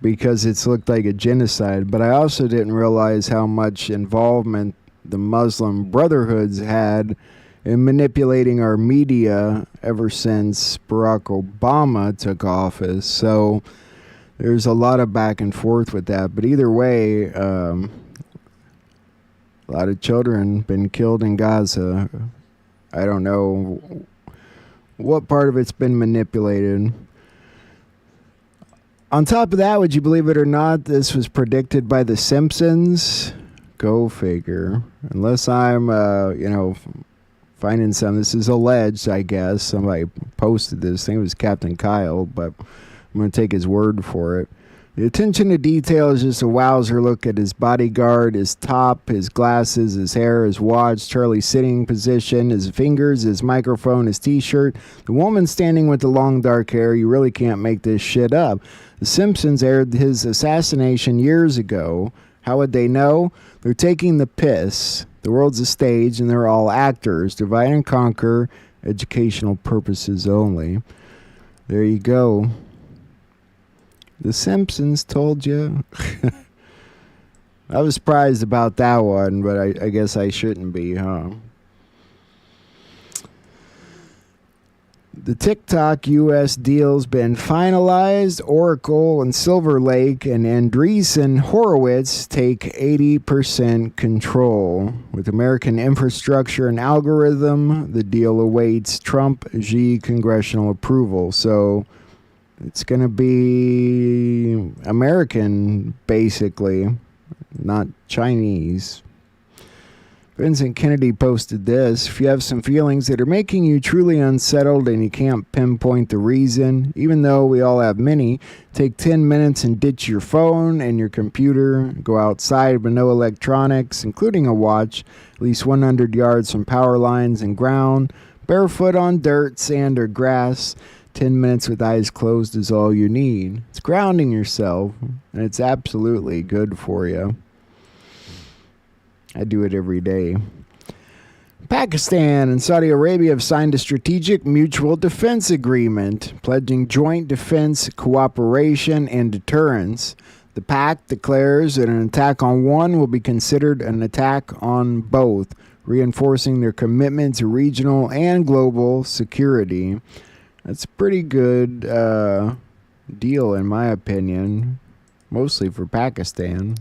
because it's looked like a genocide. But I also didn't realize how much involvement the Muslim Brotherhoods had in manipulating our media ever since Barack Obama took office. So there's a lot of back and forth with that. But either way, a lot of children been killed in Gaza. I don't know what part of it's been manipulated. On top of that, would you believe it or not, this was predicted by The Simpsons? Go figure. Unless I'm, finding some. This is alleged, I guess. Somebody posted this. I think it was Captain Kyle, but I'm going to take his word for it. The attention to detail is just a wowzer look at his bodyguard, his top, his glasses, his hair, his watch, Charlie's sitting position, his fingers, his microphone, his t-shirt, the woman standing with the long dark hair. You really can't make this shit up. The Simpsons aired his assassination years ago. How would they know? They're taking the piss. The world's a stage and they're all actors. Divide and conquer, educational purposes only. There you go. The Simpsons told you. I was surprised about that one, but I guess I shouldn't be, huh? The TikTok U.S. deal's been finalized. Oracle and Silver Lake and Andreessen Horowitz take 80% control. With American infrastructure and algorithm, the deal awaits Trump-Xi congressional approval. So it's going to be American, basically, not Chinese. Vincent Kennedy posted this. If you have some feelings that are making you truly unsettled and you can't pinpoint the reason, even though we all have many, take 10 minutes and ditch your phone and your computer. Go outside with no electronics, including a watch, at least 100 yards from power lines and ground, barefoot on dirt, sand, or grass. 10 minutes with eyes closed is all you need. It's grounding yourself, and it's absolutely good for you. I do it every day. Pakistan and Saudi Arabia have signed a strategic mutual defense agreement, pledging joint defense cooperation and deterrence. The pact declares that an attack on one will be considered an attack on both, reinforcing their commitment to regional and global security. That's a pretty good deal, in my opinion, mostly for Pakistan.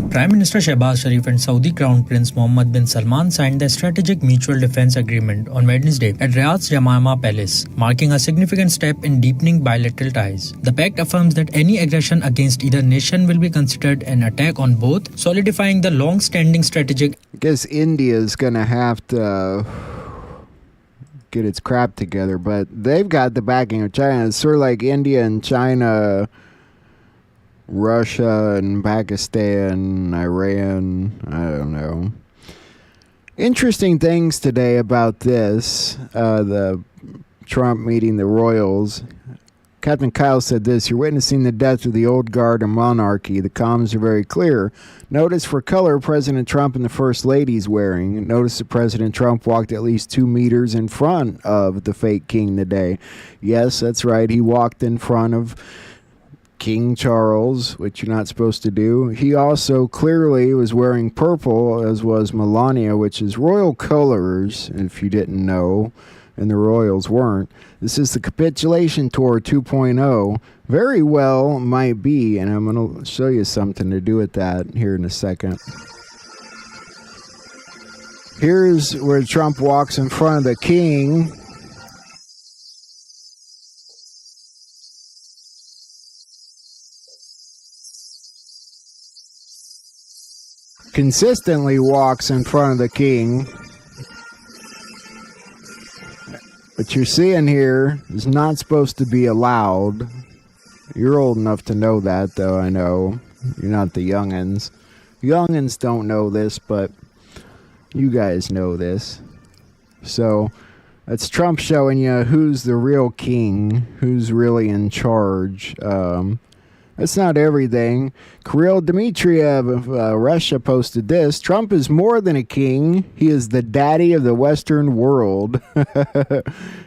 Prime Minister Shehbaz Sharif and Saudi Crown Prince Mohammed bin Salman signed the Strategic Mutual Defense Agreement on Wednesday at Riyadh's Jamama Palace, marking a significant step in deepening bilateral ties. The pact affirms that any aggression against either nation will be considered an attack on both, solidifying the long-standing strategic. I guess India is going to have to get its crap together, but they've got the backing of China. It's sort of like India and China, Russia and Pakistan, Iran, I don't know. Interesting things today about this, the Trump meeting the royals. Captain Kyle said this: "You're witnessing the death of the old guard and monarchy. The comms are very clear. Notice for color President Trump and the First Lady's wearing. Notice that President Trump walked at least 2 meters in front of the fake king today." Yes, that's right. He walked in front of King Charles, which you're not supposed to do. He also clearly was wearing purple, as was Melania, which is royal colors, if you didn't know, and the royals weren't. This is the capitulation tour 2.0. Very well might be, and I'm going to show you something to do with that here in a second. Here's where Trump walks in front of the king. Consistently walks in front of the king. What you're seeing here is not supposed to be allowed. You're old enough to know that, though, I know. You're not the youngins. Youngins don't know this, but you guys know this. So that's Trump showing you who's the real king, who's really in charge. That's not everything. Kirill Dmitriev of Russia posted this: "Trump is more than a king. He is the daddy of the Western world."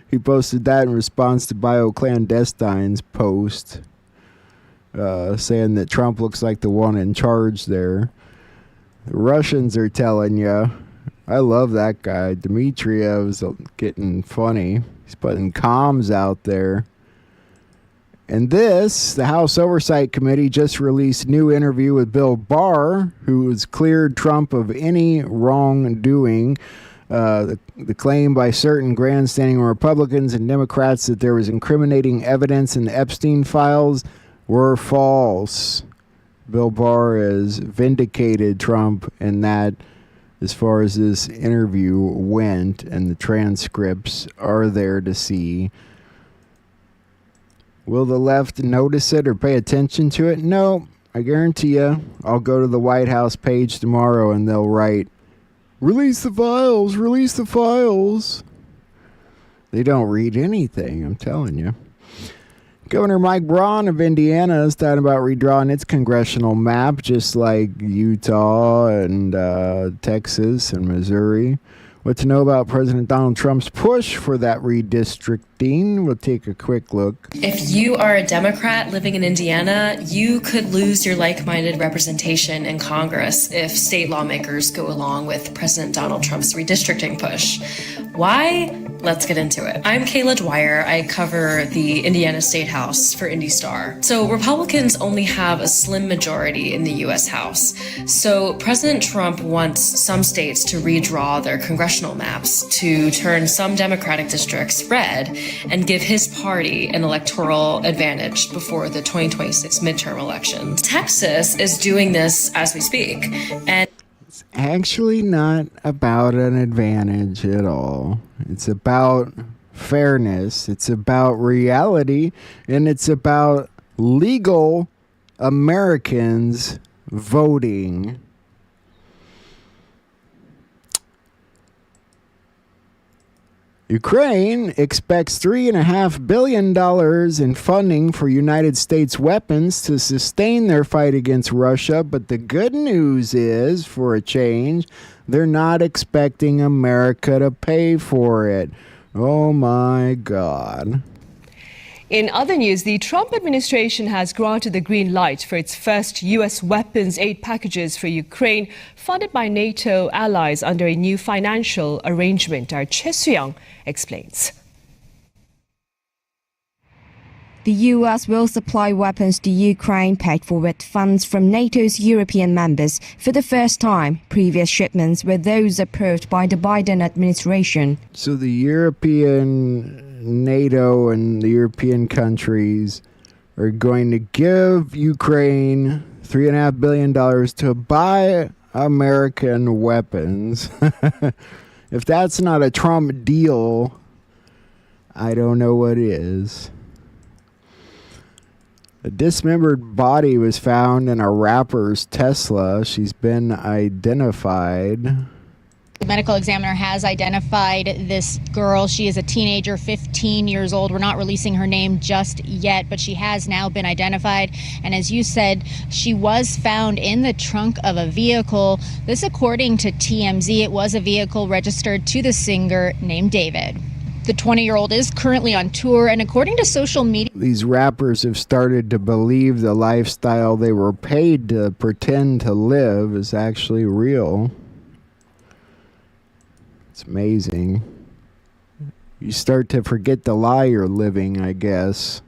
He posted that in response to BioClandestine's post, saying that Trump looks like the one in charge there. The Russians are telling you. I love that guy. Dmitriev's getting funny. He's putting comms out there. And this, the House Oversight Committee just released a new interview with Bill Barr, who has cleared Trump of any wrongdoing. The claim by certain grandstanding Republicans and Democrats that there was incriminating evidence in the Epstein files were false. Bill Barr has vindicated Trump in that, as far as this interview went, and the transcripts are there to see. Will the left notice it or pay attention to it? No, I guarantee you. I'll go to the White House page tomorrow and they'll write, "Release the files, release the files." They don't read anything, I'm telling you. Governor Mike Braun of Indiana is talking about redrawing its congressional map, just like Utah and Texas and Missouri. What to know about President Donald Trump's push for that redistricting. We'll take a quick look. If you are a Democrat living in Indiana, you could lose your like-minded representation in Congress if state lawmakers go along with President Donald Trump's redistricting push. Why? Let's get into it. I'm Kayla Dwyer. I cover the Indiana State House for Indy Star. So Republicans only have a slim majority in the U.S. House. So President Trump wants some states to redraw their congressional maps to turn some Democratic districts red and give his party an electoral advantage before the 2026 midterm elections. Texas is doing this as we speak. And it's actually not about an advantage at all. It's about fairness. It's about reality. And it's about legal Americans voting. Ukraine expects $3.5 billion in funding for United States weapons to sustain their fight against Russia. But the good news is, for a change, they're not expecting America to pay for it. Oh my God. In other news, the Trump administration has granted the green light for its first U.S. weapons aid packages for Ukraine, funded by NATO allies under a new financial arrangement. Our Che Suyang explains. The U.S. will supply weapons to Ukraine paid for with funds from NATO's European members for the first time. Previous shipments were those approved by the Biden administration. So the European NATO and the European countries are going to give Ukraine $3.5 billion to buy American weapons. If that's not a Trump deal, I don't know what is. A dismembered body was found in a rapper's Tesla. She's been identified. The medical examiner has identified this girl. She is a teenager, 15 years old. We're not releasing her name just yet, but she has now been identified. And as you said, she was found in the trunk of a vehicle. This, according to TMZ, it was a vehicle registered to the singer named David. The 20-year-old is currently on tour, and according to social media, these rappers have started to believe the lifestyle they were paid to pretend to live is actually real. It's amazing. You start to forget the lie you're living, I guess.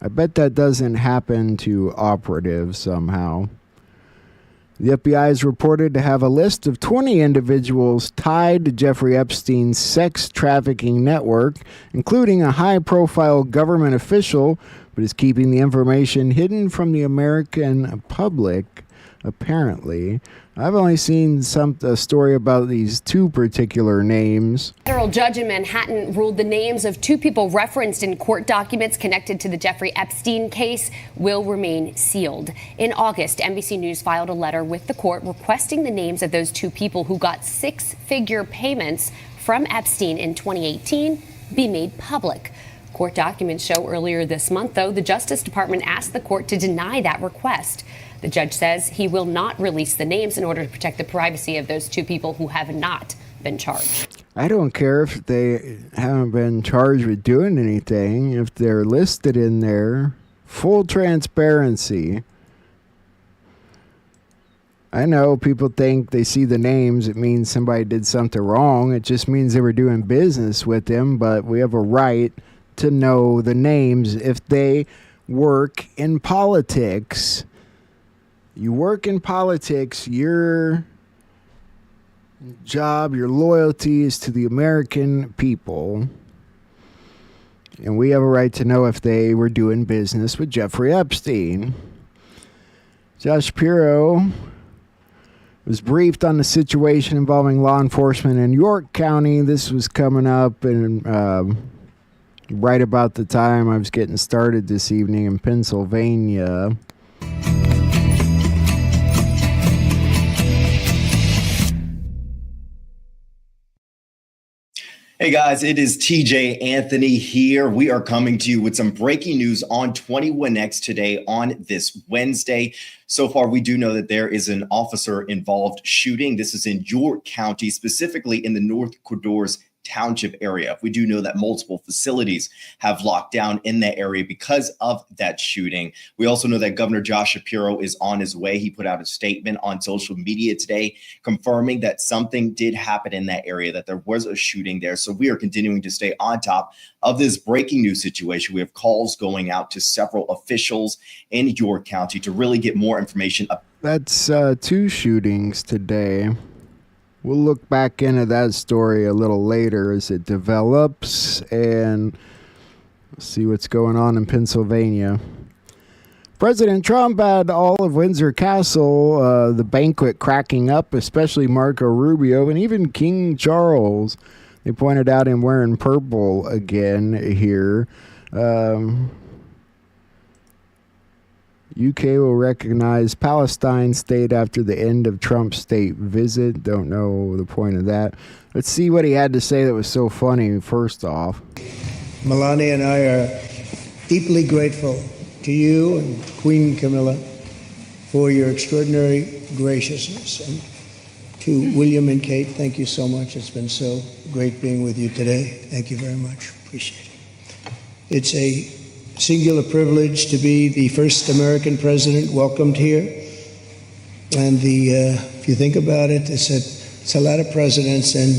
I bet that doesn't happen to operatives somehow. The FBI is reported to have a list of 20 individuals tied to Jeffrey Epstein's sex trafficking network, including a high-profile government official, but is keeping the information hidden from the American public, apparently. I've only seen a story about these two particular names. A federal judge in Manhattan ruled the names of two people referenced in court documents connected to the Jeffrey Epstein case will remain sealed. In August, NBC News filed a letter with the court requesting the names of those two people who got six-figure payments from Epstein in 2018 be made public. Court documents show earlier this month, though, the Justice Department asked the court to deny that request. The judge says he will not release the names in order to protect the privacy of those two people who have not been charged. I don't care if they haven't been charged with doing anything, if they're listed in there. Full transparency. I know people think they see the names, it means somebody did something wrong. It just means they were doing business with them, but we have a right to know the names if they work in politics. You work in politics, your job, your loyalty is to the American people. And we have a right to know if they were doing business with Jeffrey Epstein. Josh Shapiro was briefed on the situation involving law enforcement in York County. This was coming up and right about the time I was getting started this evening in Pennsylvania. Hey guys, it is TJ Anthony here. We are coming to you with some breaking news on 21X today on this Wednesday. So far, we do know that there is an officer-involved shooting. This is in York County, specifically in the North Codorus Township area. We do know that multiple facilities have locked down in that area because of that shooting. We also know that Governor Josh Shapiro is on his way. He put out a statement on social media today confirming that something did happen in that area, that there was a shooting there. So we are continuing to stay on top of this breaking news situation. We have calls going out to several officials in York County to really get more information. That's 2 shootings today. We'll look back into that story a little later as it develops and see what's going on in Pennsylvania. President Trump had all of Windsor Castle, the banquet cracking up, especially Marco Rubio and even King Charles. They pointed out him wearing purple again here. UK will recognize Palestine state after the end of Trump's state visit. Don't know the point of that. Let's see what he had to say that was so funny, first off. Melania and I are deeply grateful to you and Queen Camilla for your extraordinary graciousness. And to William and Kate, thank you so much. It's been so great being with you today. Thank you very much. Appreciate it. It's a singular privilege to be the first American president welcomed here. And if you think about it, it's a lot of presidents, and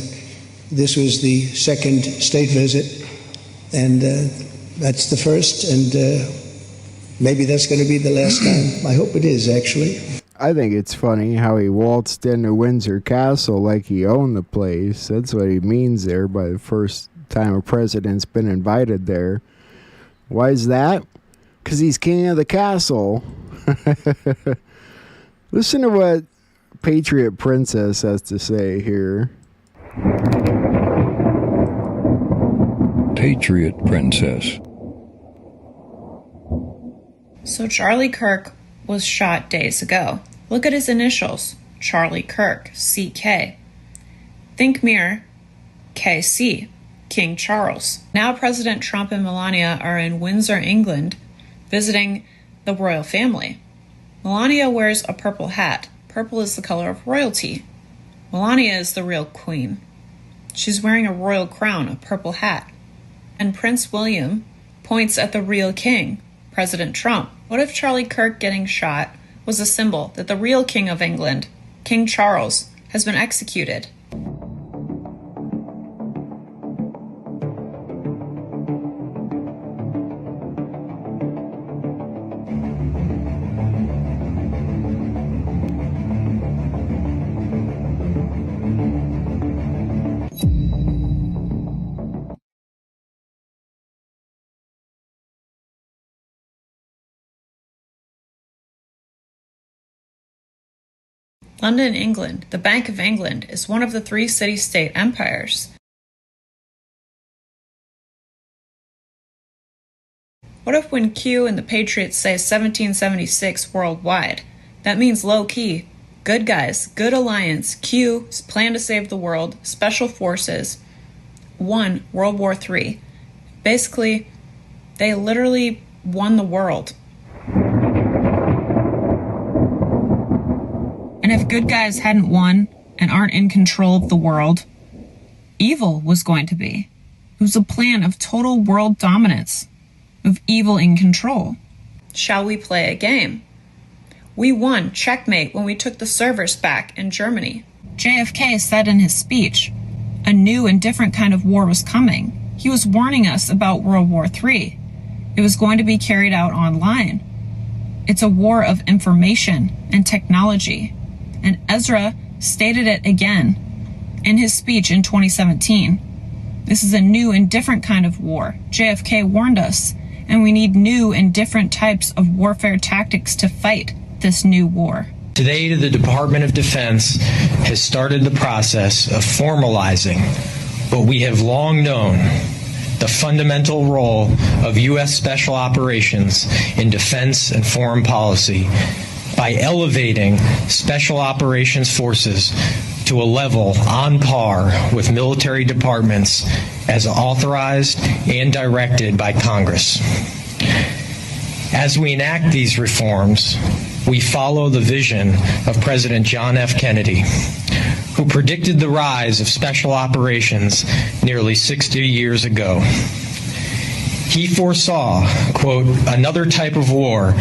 this was the second state visit, and that's the first, and maybe that's going to be the last time. I hope it is, actually. I think it's funny how he waltzed into Windsor Castle like he owned the place. That's what he means there by the first time a president's been invited there. Why is that? Because he's king of the castle. Listen to what Patriot Princess has to say here. Patriot Princess. So Charlie Kirk was shot days ago. Look at his initials. Charlie Kirk, CK. Think mirror, KC. King Charles. Now President Trump and Melania are in Windsor, England, visiting the royal family. Melania wears a purple hat. Purple is the color of royalty. Melania is the real queen. She's wearing a royal crown, a purple hat. And Prince William points at the real king, President Trump. What if Charlie Kirk getting shot was a symbol that the real king of England, King Charles, has been executed? London, England, the Bank of England, is one of the 3 city-state empires. What if when Q and the Patriots say 1776 worldwide, that means low-key, good guys, good alliance, Q, plan to save the world, special forces, won World War III. Basically, they literally won the world. And if good guys hadn't won and aren't in control of the world, evil was going to be. It was a plan of total world dominance, of evil in control. Shall we play a game? We won checkmate when we took the servers back in Germany. JFK said in his speech, a new and different kind of war was coming. He was warning us about World War III. It was going to be carried out online. It's a war of information and technology. And Ezra stated it again in his speech in 2017. This is a new and different kind of war. JFK warned us, and we need new and different types of warfare tactics to fight this new war. Today, the Department of Defense has started the process of formalizing what we have long known, the fundamental role of U.S. Special Operations in defense and foreign policy by elevating Special Operations Forces to a level on par with military departments as authorized and directed by Congress. As we enact these reforms, we follow the vision of President John F. Kennedy, who predicted the rise of special operations nearly 60 years ago. He foresaw, quote, another type of war,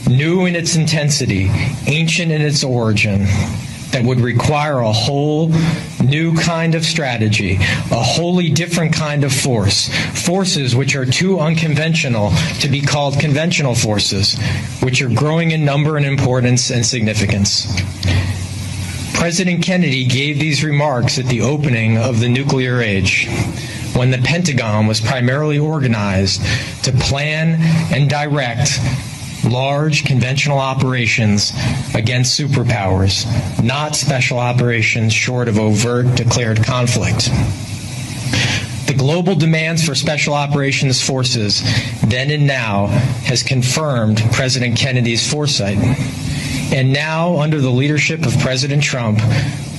new in its intensity, ancient in its origin, that would require a whole new kind of strategy, a wholly different kind of force, forces which are too unconventional to be called conventional forces, which are growing in number and importance and significance. President Kennedy gave these remarks at the opening of the nuclear age, when the Pentagon was primarily organized to plan and direct large conventional operations against superpowers, not special operations short of overt declared conflict. The global demands for special operations forces then and now has confirmed President Kennedy's foresight. And now, under the leadership of President Trump,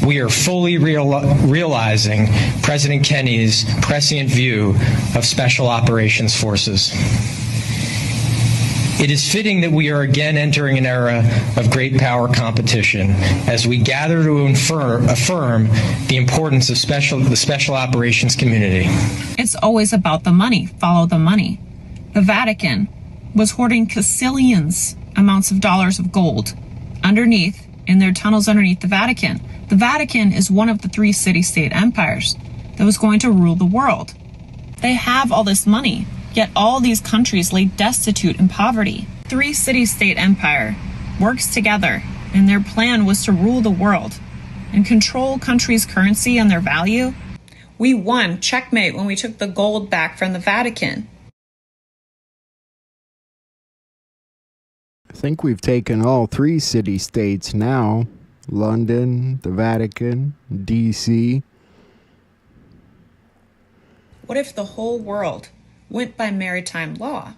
we are fully realizing President Kennedy's prescient view of special operations forces. It is fitting that we are again entering an era of great power competition as we gather to affirm the importance of the special operations community. It's always about the money. Follow the money. The Vatican was hoarding gazillions amounts of dollars of gold underneath, in their tunnels underneath the Vatican. The Vatican is one of the 3 city-state empires that was going to rule the world. They have all this money, yet all these countries lay destitute in poverty. 3 city-state empire works together, and their plan was to rule the world and control countries' currency and their value. We won checkmate when we took the gold back from the Vatican. I think we've taken all 3 city-states now. London, the Vatican, D.C. What if the whole world went by maritime law?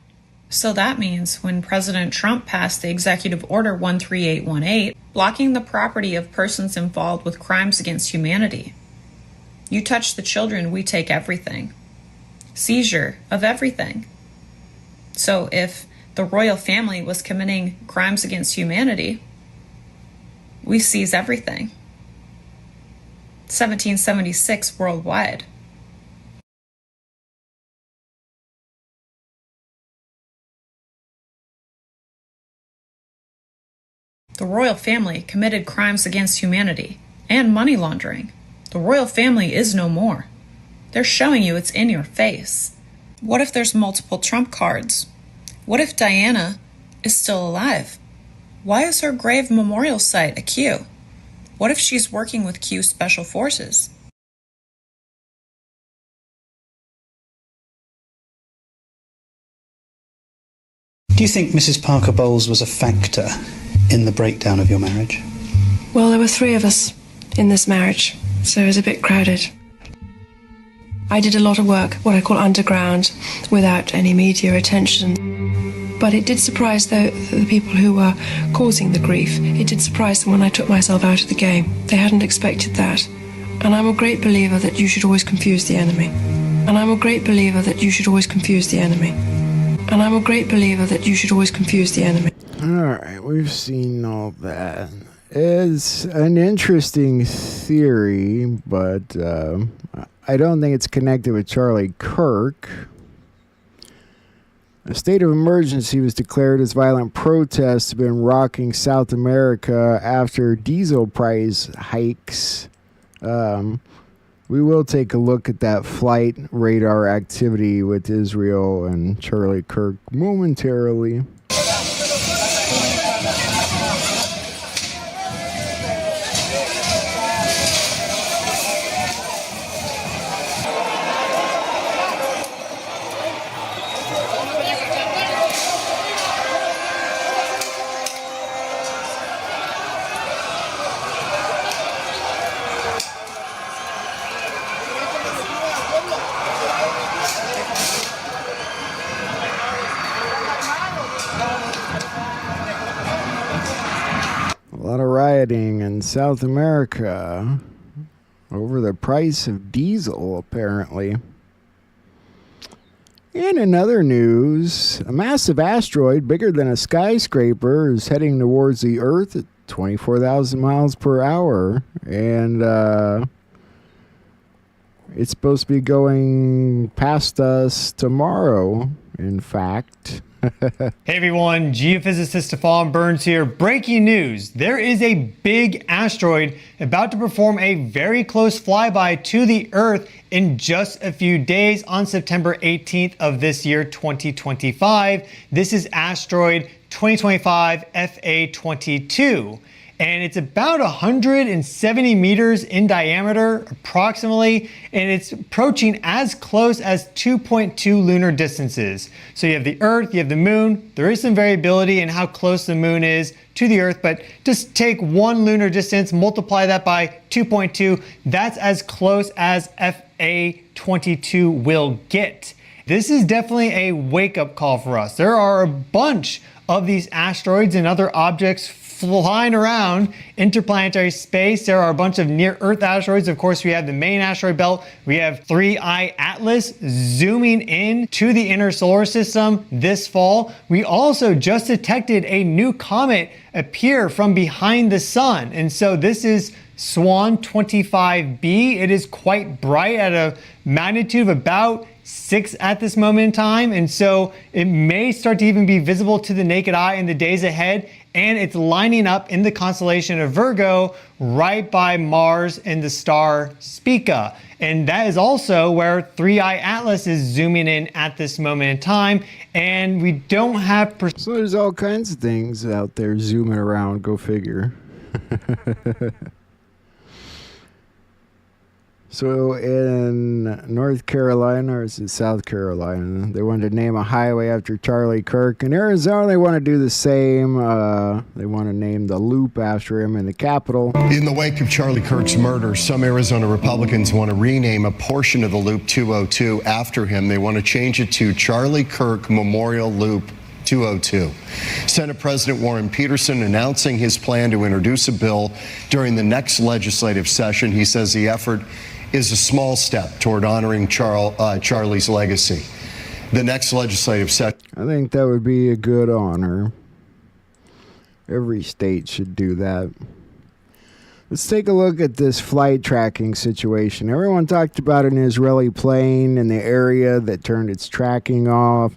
So that means when President Trump passed the Executive Order 13818, blocking the property of persons involved with crimes against humanity. You touch the children, we take everything. Seizure of everything. So if the royal family was committing crimes against humanity, we seize everything. 1776 worldwide. The royal family committed crimes against humanity and money laundering. The royal family is no more. They're showing you it's in your face. What if there's multiple trump cards? What if Diana is still alive? Why is her grave memorial site a Q? What if she's working with Q Special Forces? Do you think Mrs. Parker Bowles was a factor in the breakdown of your marriage? Well, there were 3 of us in this marriage, so it was a bit crowded. I did a lot of work, what I call underground, without any media attention. But it did surprise the people who were causing the grief. It did surprise them when I took myself out of the game. They hadn't expected that. And I'm a great believer that you should always confuse the enemy. And I'm a great believer that you should always confuse the enemy. And I'm a great believer that you should always confuse the enemy. All right, we've seen all that. It's an interesting theory, but I don't think it's connected with Charlie Kirk. A state of emergency was declared as violent protests have been rocking South America after diesel price hikes. We will take a look at that flight radar activity with Israel and Charlie Kirk momentarily. A lot of rioting in South America. over the price of diesel, apparently. In another news, a massive asteroid bigger than a skyscraper is heading towards the Earth at 24,000 miles per hour. And it's supposed to be going past us tomorrow, in fact. Hey everyone, geophysicist Stefan Burns here. Breaking news. There is a big asteroid about to perform a very close flyby to the Earth in just a few days on September 18th of this year, 2025. This is asteroid 2025 FA22. And it's about 170 meters in diameter, approximately, and it's approaching as close as 2.2 lunar distances. So you have the Earth, you have the Moon. There is some variability in how close the Moon is to the Earth, but just take one lunar distance, multiply that by 2.2. That's as close as FA22 will get. This is definitely a wake-up call for us. There are a bunch of these asteroids and other objects flying around interplanetary space. There are a bunch of near-Earth asteroids. Of course, we have the main asteroid belt. We have 3I Atlas zooming in to the inner solar system this fall. We also just detected a new comet appear from behind the sun. And so this is Swan 25b. It is quite bright at a magnitude of about 6 at this moment in time. And so it may start to even be visible to the naked eye in the days ahead. And it's lining up in the constellation of Virgo right by Mars and the star Spica. And that is also where 3I Atlas is zooming in at this moment in time. And we don't have... So there's all kinds of things out there zooming around, go figure. So in North Carolina, or is it South Carolina, they wanted to name a highway after Charlie Kirk. In Arizona, they want to do the same. They want to name the loop after him in the capital. In the wake of Charlie Kirk's murder, some Arizona Republicans want to rename a portion of the Loop 202 after him. They want to change it to Charlie Kirk Memorial Loop 202. Senate President Warren Peterson announcing his plan to introduce a bill during the next legislative session. He says the effort is a small step toward honoring Charlie's legacy. The next legislative session. I think that would be a good honor. Every state should do that. Let's take a look at this flight tracking situation. Everyone talked about an Israeli plane in the area that turned its tracking off.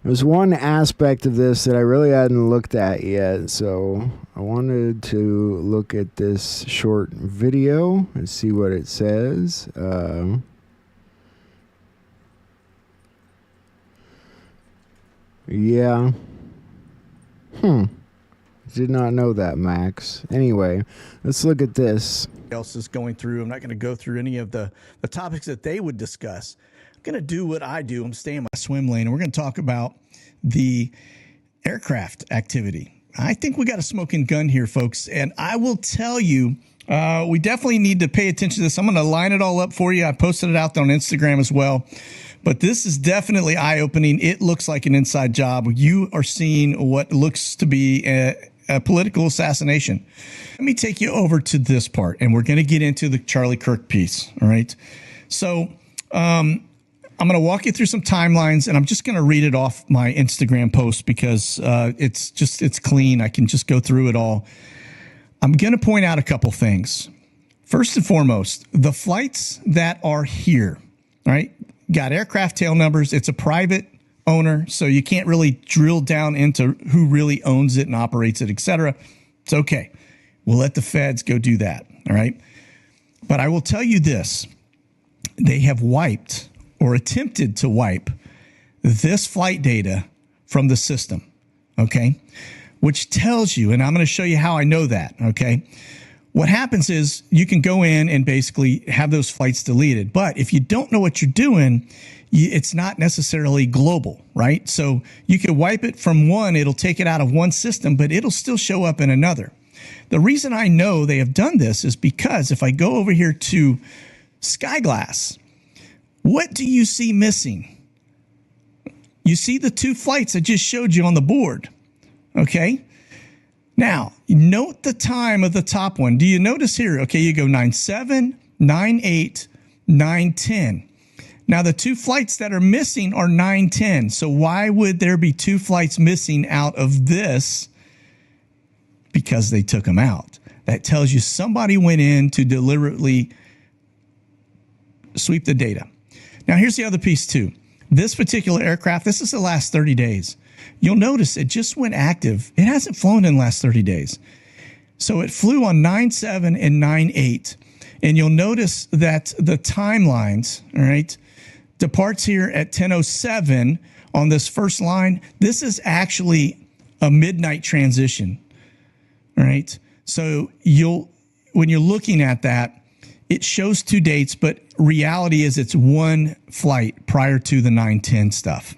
There's one aspect of this that I really hadn't looked at yet, so I wanted to look at this short video and see what it says. Yeah. Did not know that, Max. Anyway, let's look at this. Else is going through. I'm not going to go through any of the topics that they would discuss. Going to do what I do. I'm staying in my swim lane, and we're going to talk about the aircraft activity. I think we got a smoking gun here, folks, and I will tell you, we definitely need to pay attention to this. I'm going to line it all up for you. I posted it out there on Instagram as well, but this is definitely eye-opening. It looks like an inside job. You are seeing what looks to be a political assassination. Let me take you over to this part, and we're going to get into the Charlie Kirk piece, all right? So, I'm going to walk you through some timelines, and I'm just going to read it off my Instagram post because it's clean. I can just go through it all. I'm going to point out a couple things. First and foremost, the flights that are here, all right, got aircraft tail numbers. It's a private owner, so you can't really drill down into who really owns it and operates it, etc. It's okay. We'll let the feds go do that, all right? But I will tell you this. They have wiped or attempted to wipe this flight data from the system, okay? Which tells you, and I'm going to show you how I know that, okay? What happens is you can go in and basically have those flights deleted. But if you don't know what you're doing, it's not necessarily global, right? So you could wipe it from one, it'll take it out of one system, but it'll still show up in another. The reason I know they have done this is because if I go over here to Skyglass, what do you see missing? You see the two flights I just showed you on the board, okay? Now, note the time of the top one. Do you notice here? Okay, you go 9/7, 9/8, 9/10. Now, the two flights that are missing are 9/10. So why would there be two flights missing out of this? Because they took them out. That tells you somebody went in to deliberately sweep the data. Now, here's the other piece too. This particular aircraft, this is the last 30 days. You'll notice it just went active. It hasn't flown in the last 30 days. So it flew on 9/7 and 9/8. And you'll notice that the timelines, all right, departs here at 10:07 on this first line. This is actually a midnight transition, all right? So when you're looking at that, it shows two dates, but reality is it's one flight prior to the 9/10 stuff.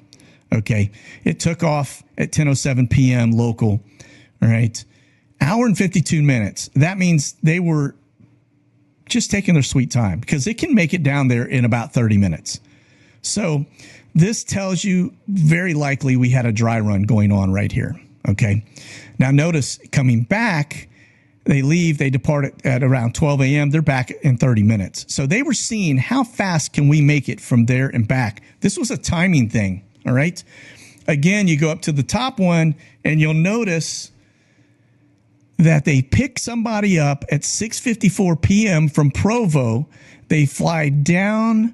Okay. It took off at 10:07 p.m. local. All right. Hour and 52 minutes. That means they were just taking their sweet time because it can make it down there in about 30 minutes. So this tells you very likely we had a dry run going on right here. Okay. Now notice coming back, they leave, they depart at around 12 a.m. They're back in 30 minutes. So they were seeing how fast can we make it from there and back. This was a timing thing. All right. Again, you go up to the top one and you'll notice that they pick somebody up at 6:54 p.m. from Provo. They fly down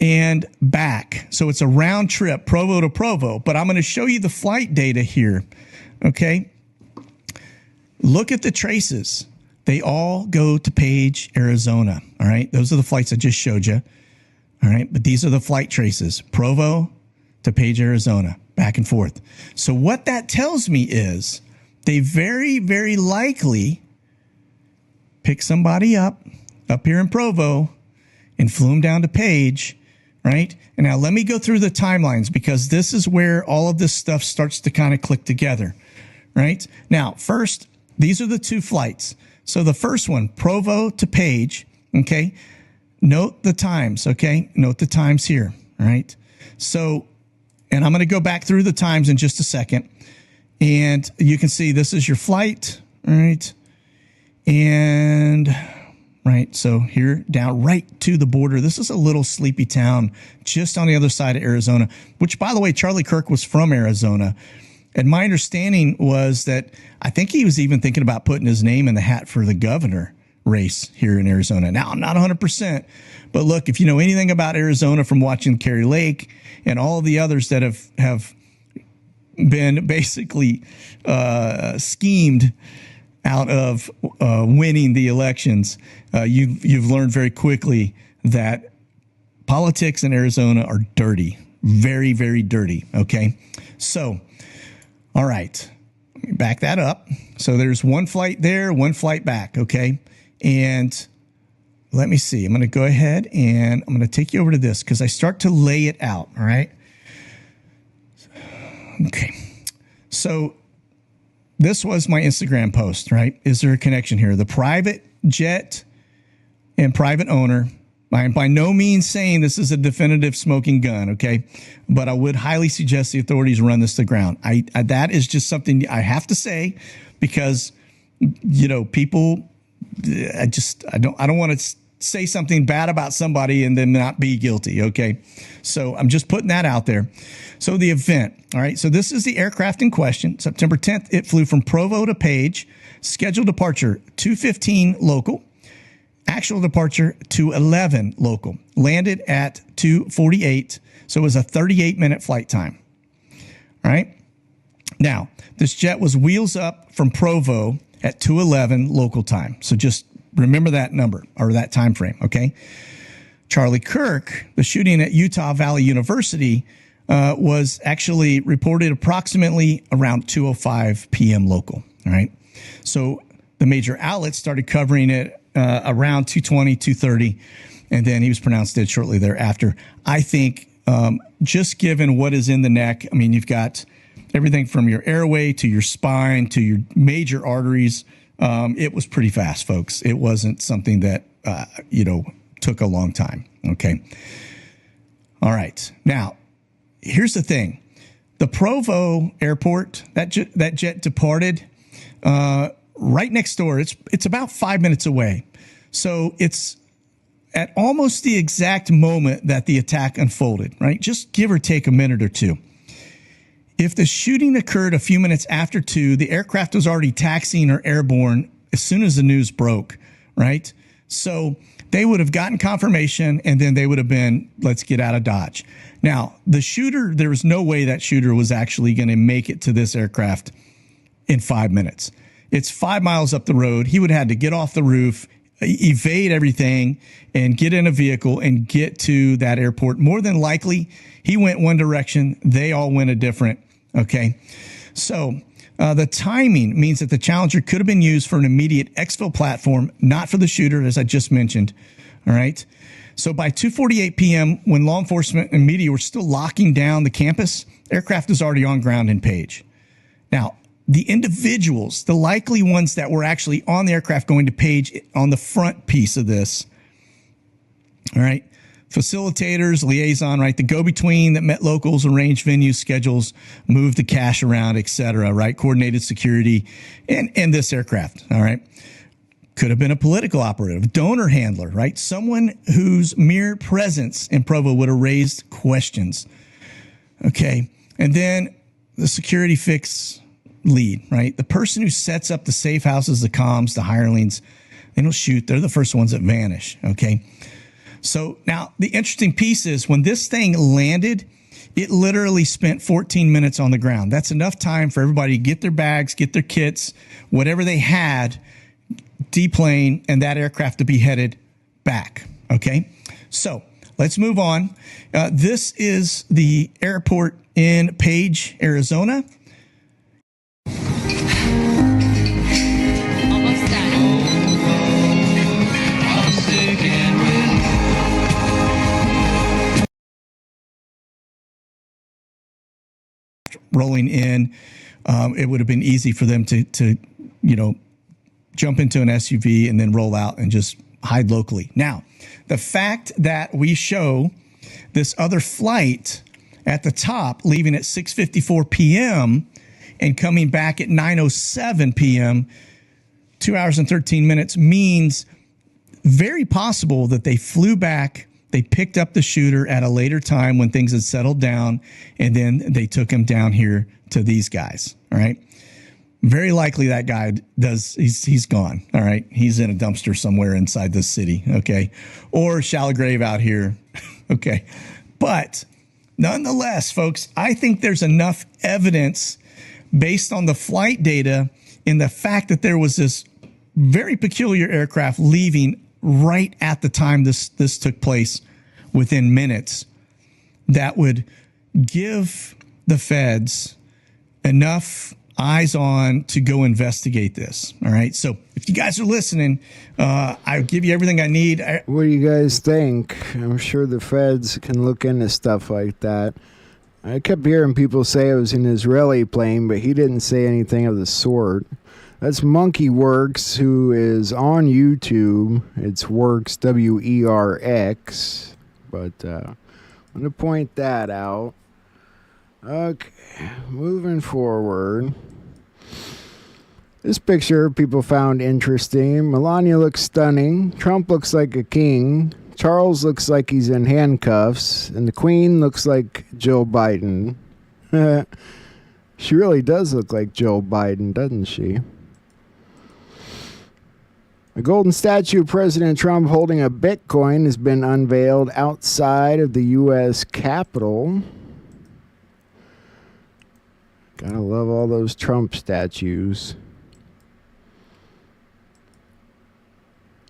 and back. So it's a round trip, Provo to Provo. But I'm going to show you the flight data here. Okay. Look at the traces. They all go to Page, Arizona. All right. Those are the flights I just showed you. All right. But these are the flight traces. Provo to Page, Arizona, back and forth. So what that tells me is they very, very likely picked somebody up here in Provo and flew them down to Page, right? And now let me go through the timelines because this is where all of this stuff starts to kind of click together, right? Now, first, these are the two flights. So the first one, Provo to Page, okay? Note the times, okay? Note the times here, all right? So, and I'm going to go back through the times in just a second. And you can see this is your flight, all right? And, right, so here down right to the border. This is a little sleepy town just on the other side of Arizona, which, by the way, Charlie Kirk was from Arizona. And my understanding was that I think he was even thinking about putting his name in the hat for the governor race here in Arizona. Now, I'm not 100%, but look, if you know anything about Arizona from watching Kerry Lake and all of the others that have been basically schemed out of winning the elections, you've learned very quickly that politics in Arizona are dirty, very, very dirty. Okay, so all right, let me back that up. So there's one flight there, one flight back. Okay, and let me see. I'm going to go ahead and I'm going to take you over to this because I start to lay it out. All right. Okay. So this was my Instagram post, right? Is there a connection here? The private jet and private owner. I am by no means saying this is a definitive smoking gun, okay? But I would highly suggest the authorities run this to ground. That is just something I have to say because, you know, people, I don't want to say something bad about somebody and then not be guilty, okay? So I'm just putting that out there. So the event, all right, so this is the aircraft in question. September 10th, it flew from Provo to Page. Scheduled departure, 2:15 local. Actual departure, 2:11 local. Landed at 2:48, so it was a 38-minute flight time, all right? Now, this jet was wheels up from Provo at 2:11 local time, so just remember that number or that time frame, okay? Charlie Kirk, the shooting at Utah Valley University, was actually reported approximately around 2:05 p.m. local, all right? So the major outlets started covering it around 2:20, 2:30, and then he was pronounced dead shortly thereafter. I think just given what is in the neck, I mean, you've got everything from your airway to your spine to your major arteries. It was pretty fast, folks. It wasn't something that, took a long time. Okay. All right. Now, here's the thing. The Provo airport, that jet departed. right next door. It's about 5 minutes away. So it's at almost the exact moment that the attack unfolded, right? Just give or take a minute or two. If the shooting occurred a few minutes after 2, the aircraft was already taxiing or airborne as soon as the news broke, right? So they would have gotten confirmation, and then they would have been, let's get out of Dodge. Now, the shooter, there was no way that shooter was actually going to make it to this aircraft in 5 minutes. It's 5 miles up the road. He would have had to get off the roof, evade everything, and get in a vehicle and get to that airport. More than likely, he went one direction. They all went a different. Okay. So the timing means that the Challenger could have been used for an immediate exfil platform, not for the shooter, as I just mentioned. All right. So by 2:48 p.m., when law enforcement and media were still locking down the campus, aircraft was already on ground in Page. Now, the individuals, the likely ones that were actually on the aircraft going to Page on the front piece of this, all right, facilitators, liaison, right, the go-between that met locals, arranged venues, schedules, moved the cash around, etc., right, coordinated security, and this aircraft, all right. Could have been a political operative, donor handler, right, someone whose mere presence in Provo would have raised questions, okay, and then the security fix lead, right, the person who sets up the safe houses, the comms, the hirelings, they don't shoot, they're the first ones that vanish, okay. So now the interesting piece is when this thing landed, it literally spent 14 minutes on the ground. That's enough time for everybody to get their bags, get their kits, whatever they had, deplane, and that aircraft to be headed back. Okay, so let's move on. This is the airport in Page, Arizona. Rolling in, it would have been easy for them to jump into an SUV and then roll out and just hide locally. Now, the fact that we show this other flight at the top leaving at 6:54 p.m. and coming back at 9:07 p.m., 2 hours and 13 minutes, means very possible that they flew back. They picked up the shooter at a later time when things had settled down, and then they took him down here to these guys. All right. Very likely that guy he's gone. All right. He's in a dumpster somewhere inside this city. Okay. Or shallow grave out here. Okay. But nonetheless, folks, I think there's enough evidence based on the flight data in the fact that there was this very peculiar aircraft leaving right at the time this took place, within minutes, that would give the feds enough eyes on to go investigate this. All right. So if you guys are listening, I'll give you everything I need. What do you guys think? I'm sure the feds can look into stuff like that. I kept hearing people say it was an Israeli plane, but he didn't say anything of the sort. That's Monkey Works, who is on YouTube. It's Works, W-E-R-X. But I'm going to point that out. Okay, moving forward. This picture people found interesting. Melania looks stunning. Trump looks like a king. Charles looks like he's in handcuffs. And the Queen looks like Joe Biden. She really does look like Joe Biden, doesn't she? A golden statue of President Trump holding a Bitcoin has been unveiled outside of the U.S. Capitol. Gotta love all those Trump statues.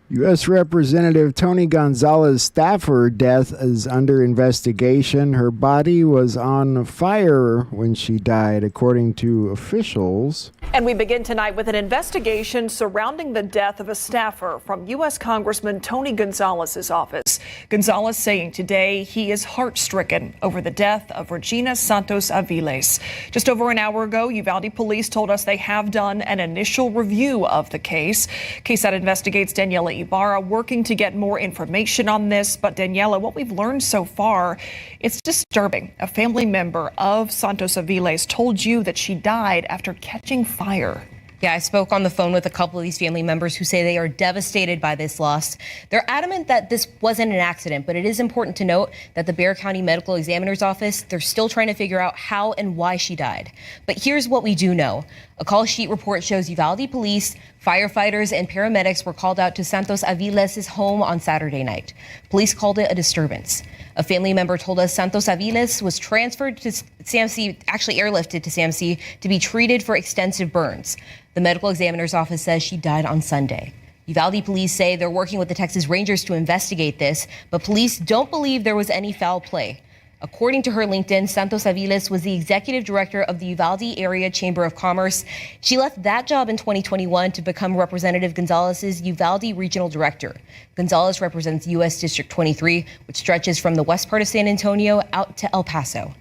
U.S. Representative Tony Gonzalez Stafford death is under investigation. Her body was on fire when she died, according to officials. And we begin tonight with an investigation surrounding the death of a staffer from U.S. Congressman Tony Gonzalez's office. Gonzalez saying today he is heart-stricken over the death of Regina Santos Aviles. Just over an hour ago, Uvalde police told us they have done an initial review of the case. KSAT investigates Daniela Ibarra working to get more information on this. But Daniela, what we've learned so far, it's disturbing. A family member of Santos Aviles told you that she died after catching fire. Yeah, I spoke on the phone with a couple of these family members who say they are devastated by this loss. They're adamant that this wasn't an accident, but it is important to note that the Bexar County Medical Examiner's Office, they're still trying to figure out how and why she died. But here's what we do know. A call sheet report shows Uvalde police, firefighters, and paramedics were called out to Santos Aviles' home on Saturday night. Police called it a disturbance. A family member told us Santos Aviles was transferred to SAMC, actually airlifted to SAMC, to be treated for extensive burns. The medical examiner's office says she died on Sunday. Uvalde police say they're working with the Texas Rangers to investigate this, but police don't believe there was any foul play. According to her LinkedIn, Santos Aviles was the executive director of the Uvalde Area Chamber of Commerce. She left that job in 2021 to become Representative Gonzalez's Uvalde regional director. Gonzalez represents U.S. District 23, which stretches from the west part of San Antonio out to El Paso.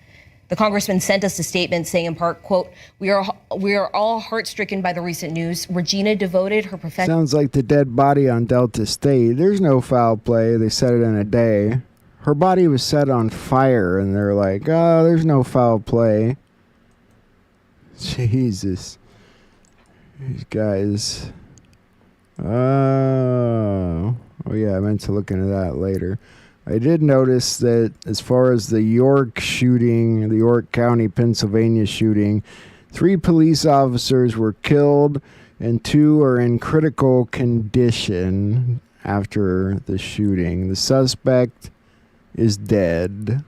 The congressman sent us a statement saying in part, quote, we are all heart-stricken by the recent news. Regina devoted her professional... Sounds like the dead body on Delta State. There's no foul play. They said it in a day. Her body was set on fire, and they're like, oh, there's no foul play. Jesus. These guys. Oh, yeah, I meant to look into that later. I did notice that as far as the York shooting, the York County, Pennsylvania shooting, 3 police officers were killed and 2 are in critical condition after the shooting. The suspect is dead.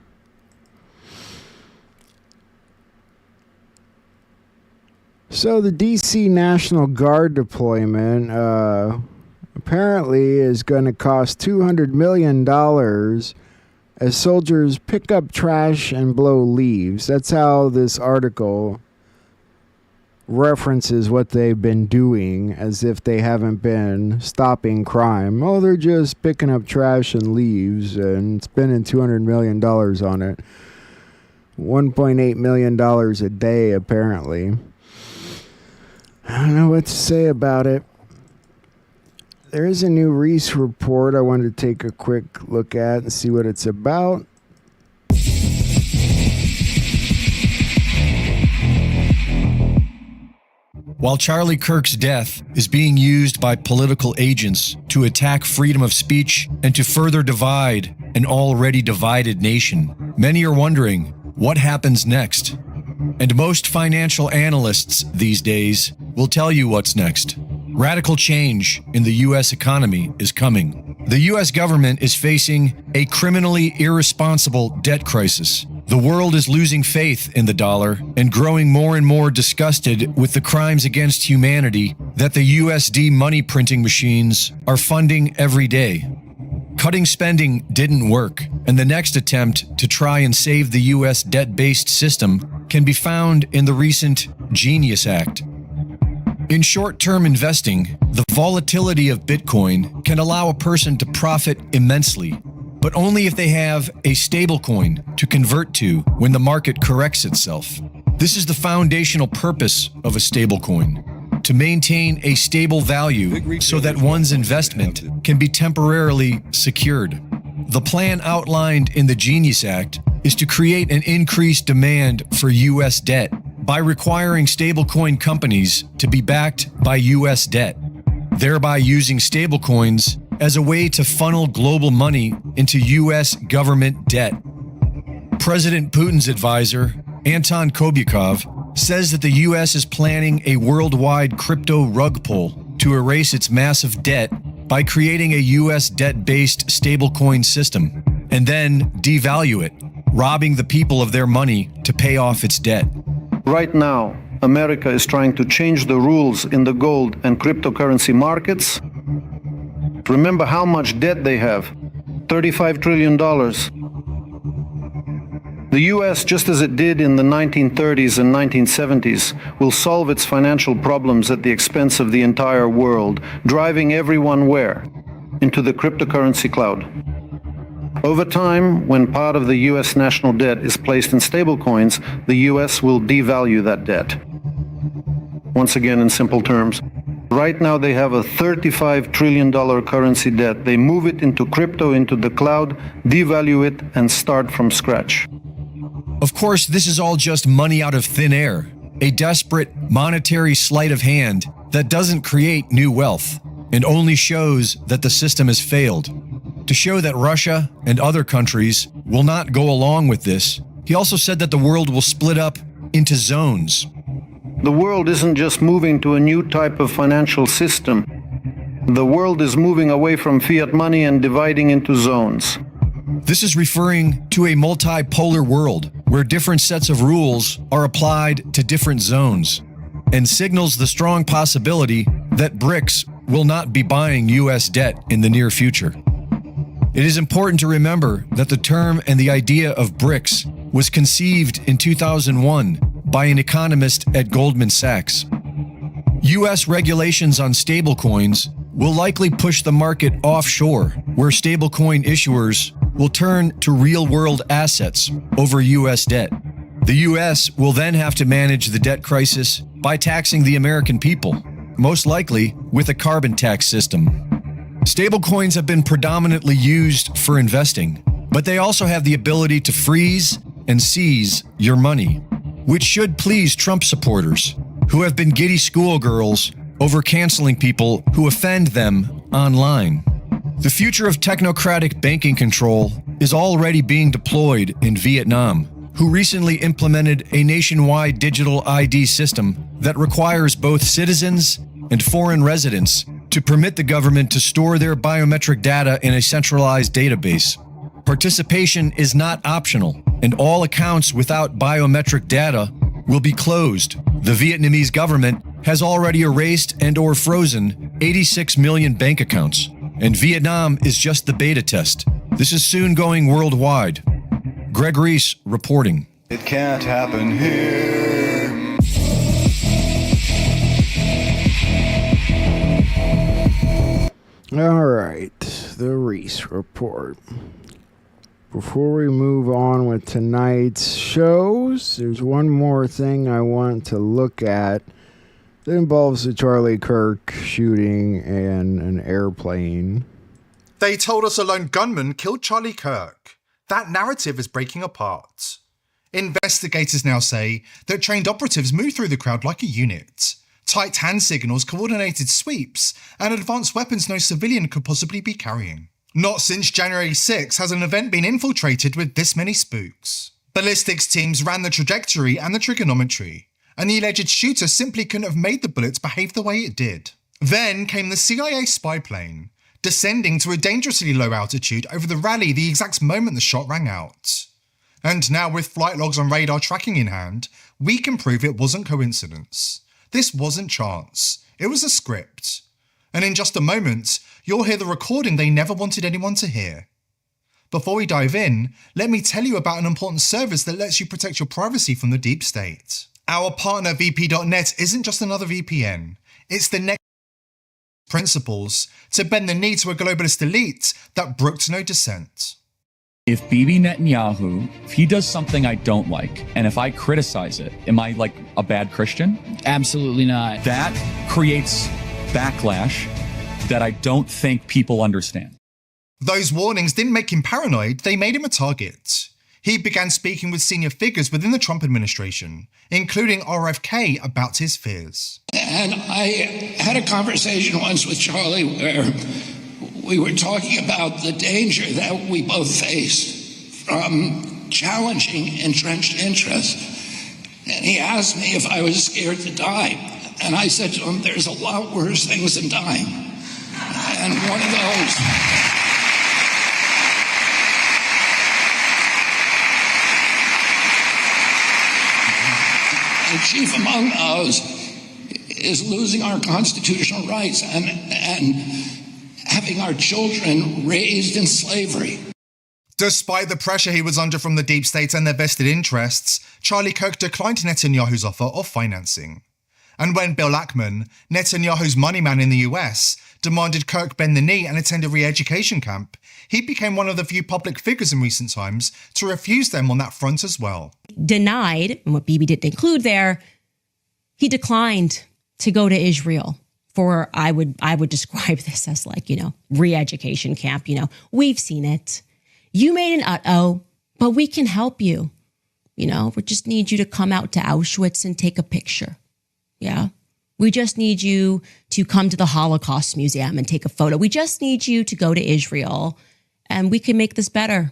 So the DC National Guard deployment apparently is going to cost $200 million as soldiers pick up trash and blow leaves. That's how this article references what they've been doing, as if they haven't been stopping crime. Oh, they're just picking up trash and leaves and spending $200 million on it. $1.8 million a day, apparently. I don't know what to say about it. There is a new Reese report I wanted to take a quick look at and see what it's about. While Charlie Kirk's death is being used by political agents to attack freedom of speech and to further divide an already divided nation, many are wondering what happens next. And most financial analysts these days will tell you what's next. Radical change in the U.S. economy is coming. The U.S. government is facing a criminally irresponsible debt crisis. The world is losing faith in the dollar and growing more and more disgusted with the crimes against humanity that the USD money printing machines are funding every day. Cutting spending didn't work, and the next attempt to try and save the U.S. debt-based system can be found in the recent Genius Act. In short-term investing, the volatility of Bitcoin can allow a person to profit immensely, but only if they have a stablecoin to convert to when the market corrects itself. This is the foundational purpose of a stablecoin, to maintain a stable value so that one's investment can be temporarily secured. The plan outlined in the Genius Act is to create an increased demand for U.S. debt by requiring stablecoin companies to be backed by U.S. debt, thereby using stablecoins as a way to funnel global money into U.S. government debt. President Putin's advisor, Anton Kobyakov, says that the U.S. is planning a worldwide crypto rug pull to erase its massive debt by creating a U.S. debt-based stablecoin system and then devalue it, robbing the people of their money to pay off its debt. Right now, America is trying to change the rules in the gold and cryptocurrency markets. Remember how much debt they have, $35 trillion. The US, just as it did in the 1930s and 1970s, will solve its financial problems at the expense of the entire world, driving everyone where? Into the cryptocurrency cloud. Over time, when part of the US national debt is placed in stablecoins, the US will devalue that debt. Once again, in simple terms, right now they have a $35 trillion currency debt. They move it into crypto, into the cloud, devalue it, and start from scratch. Of course, this is all just money out of thin air, a desperate monetary sleight of hand that doesn't create new wealth and only shows that the system has failed. To show that Russia and other countries will not go along with this, he also said that the world will split up into zones. The world isn't just moving to a new type of financial system. The world is moving away from fiat money and dividing into zones. This is referring to a multipolar world where different sets of rules are applied to different zones, and signals the strong possibility that BRICS will not be buying U.S. debt in the near future. It is important to remember that the term and the idea of BRICS was conceived in 2001 by an economist at Goldman Sachs. U.S. regulations on stablecoins will likely push the market offshore, where stablecoin issuers will turn to real-world assets over U.S. debt. The U.S. will then have to manage the debt crisis by taxing the American people, most likely with a carbon tax system. Stablecoins have been predominantly used for investing, but they also have the ability to freeze and seize your money, which should please Trump supporters who have been giddy schoolgirls over canceling people who offend them online. The future of technocratic banking control is already being deployed in Vietnam, who recently implemented a nationwide digital ID system that requires both citizens and foreign residents to permit the government to store their biometric data in a centralized database. Participation is not optional, and all accounts without biometric data will be closed. The Vietnamese government has already erased and/or frozen 86 million bank accounts, and Vietnam is just the beta test. This is soon going worldwide. Greg Reese reporting. It can't happen here. All right, the Reese report. Before we move on with tonight's shows, there's one more thing I want to look at that involves the Charlie Kirk shooting and an airplane. They told us a lone gunman killed Charlie Kirk. That narrative is breaking apart. Investigators now say that trained operatives move through the crowd like a unit. Tight hand signals, coordinated sweeps, and advanced weapons no civilian could possibly be carrying. Not since January 6 has an event been infiltrated with this many spooks. Ballistics teams ran the trajectory and the trigonometry, and the alleged shooter simply couldn't have made the bullets behave the way it did. Then came the CIA spy plane, descending to a dangerously low altitude over the rally the exact moment the shot rang out. And now with flight logs on radar tracking in hand, we can prove it wasn't coincidence. This wasn't chance, it was a script. And in just a moment, you'll hear the recording they never wanted anyone to hear. Before we dive in, let me tell you about an important service that lets you protect your privacy from the deep state. Our partner VP.net isn't just another VPN, it's the next principles to bend the knee to a globalist elite that brooked no dissent. If Bibi Netanyahu, if he does something I don't like, and if I criticize it, am I like a bad Christian? Absolutely not. That creates backlash that I don't think people understand. Those warnings didn't make him paranoid, they made him a target. He began speaking with senior figures within the Trump administration, including RFK, about his fears. And I had a conversation once with Charlie where we were talking about the danger that we both faced from challenging entrenched interests. And he asked me if I was scared to die. And I said to him, there's a lot worse things than dying. And one of those... and chief among those is losing our constitutional rights and having our children raised in slavery. Despite the pressure he was under from the deep state and their vested interests, Charlie Kirk declined Netanyahu's offer of financing. And when Bill Ackman, Netanyahu's money man in the US, demanded Kirk bend the knee and attend a re-education camp, he became one of the few public figures in recent times to refuse them on that front as well. Denied, and what Bibi didn't include there, he declined to go to Israel for, I would describe this as like, re-education camp. We've seen it. You made an uh-oh, but we can help you. We just need you to come out to Auschwitz and take a picture. Yeah. We just need you to come to the Holocaust Museum and take a photo. We just need you to go to Israel and we can make this better.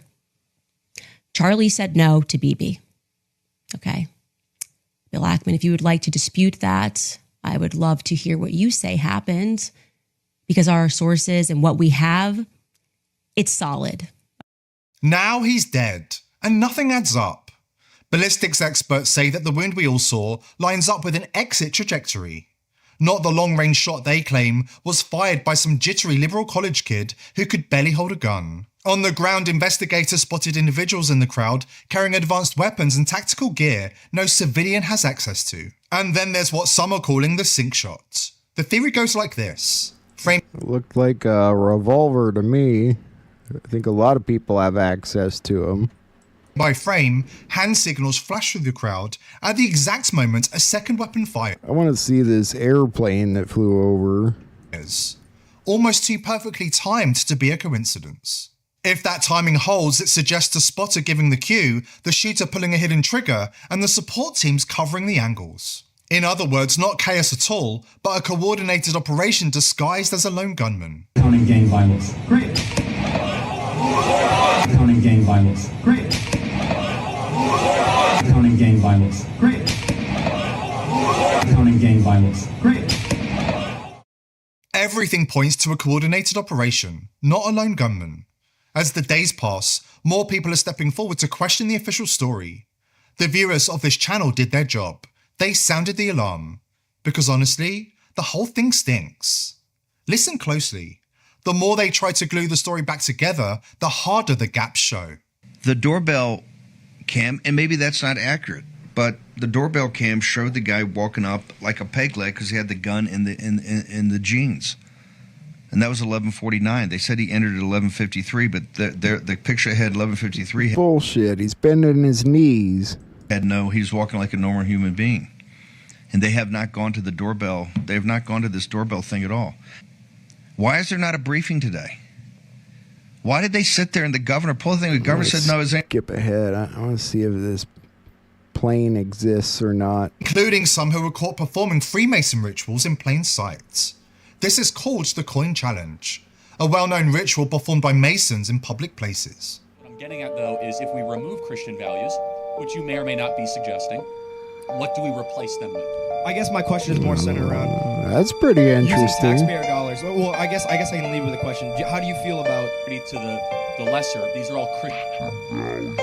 Charlie said no to Bibi. Okay. Bill Ackman, if you would like to dispute that, I would love to hear what you say happened, because our sources and what we have, it's solid. Now he's dead, and nothing adds up. Ballistics experts say that the wound we all saw lines up with an exit trajectory. Not the long-range shot they claim was fired by some jittery liberal college kid who could barely hold a gun. On the ground, investigators spotted individuals in the crowd carrying advanced weapons and tactical gear no civilian has access to. And then there's what some are calling the sink shot. The theory goes like this. It looked like a revolver to me. I think a lot of people have access to them. By frame, hand signals flash through the crowd at the exact moment a second weapon fires. I want to see this airplane that flew over. Almost too perfectly timed to be a coincidence. If that timing holds, it suggests a spotter giving the cue, the shooter pulling a hidden trigger, and the support teams covering the angles. In other words, not chaos at all, but a coordinated operation disguised as a lone gunman. Counting gang violence. Great. Counting gang violence. Great. Counting gang violence. Great. Counting gang violence. Great. Everything points to a coordinated operation, not a lone gunman. As the days pass, more people are stepping forward to question the official story. The viewers of this channel did their job. They sounded the alarm. Because honestly, the whole thing stinks. Listen closely. The more they try to glue the story back together, the harder the gaps show. The doorbell cam, and maybe that's not accurate, but the doorbell cam showed the guy walking up like a peg leg because he had the gun in the jeans. And that was 11:49. They said he entered at 11:53, but the picture had 11:53. Bullshit. He's bending his knees. He was walking like a normal human being. And they have not gone to the doorbell. They have not gone to this doorbell thing at all. Why is there not a briefing today? Why did they sit there and the governor pull the thing? The governor said no. Skip ahead. I want to see if this plane exists or not. Including some who were caught performing Freemason rituals in plain sight. This is called the Coin Challenge, a well-known ritual performed by Masons in public places. What I'm getting at, though, is if we remove Christian values, which you may or may not be suggesting, what do we replace them with? I guess my question is more centered around that's pretty interesting. Using taxpayer dollars. Well, I guess I can leave with a question. How do you feel about to the lesser? These are all Christian.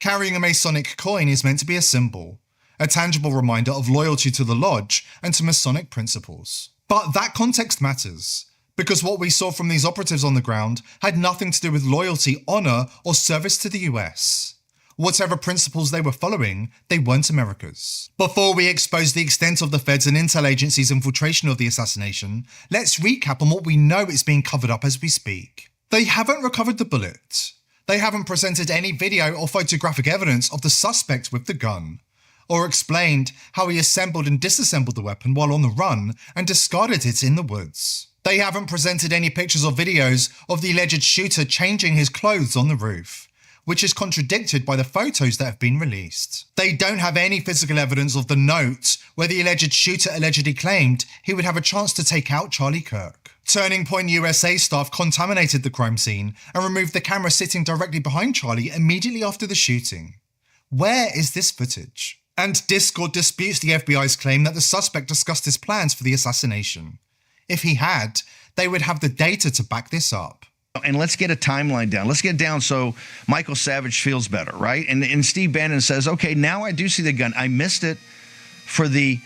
Carrying a Masonic coin is meant to be a symbol, a tangible reminder of loyalty to the lodge and to Masonic principles. But that context matters, because what we saw from these operatives on the ground had nothing to do with loyalty, honor, or service to the US. Whatever principles they were following, they weren't America's. Before we expose the extent of the Feds and intel agencies' infiltration of the assassination, let's recap on what we know is being covered up as we speak. They haven't recovered the bullet. They haven't presented any video or photographic evidence of the suspect with the gun, or explained how he assembled and disassembled the weapon while on the run and discarded it in the woods. They haven't presented any pictures or videos of the alleged shooter changing his clothes on the roof, which is contradicted by the photos that have been released. They don't have any physical evidence of the note where the alleged shooter allegedly claimed he would have a chance to take out Charlie Kirk. Turning Point USA staff contaminated the crime scene and removed the camera sitting directly behind Charlie immediately after the shooting. Where is this footage? And Discord disputes the FBI's claim that the suspect discussed his plans for the assassination. If he had, they would have the data to back this up. And let's get a timeline down. Let's get down so Michael Savage feels better, right? And Steve Bannon says, okay, now I do see the gun. I missed it for the,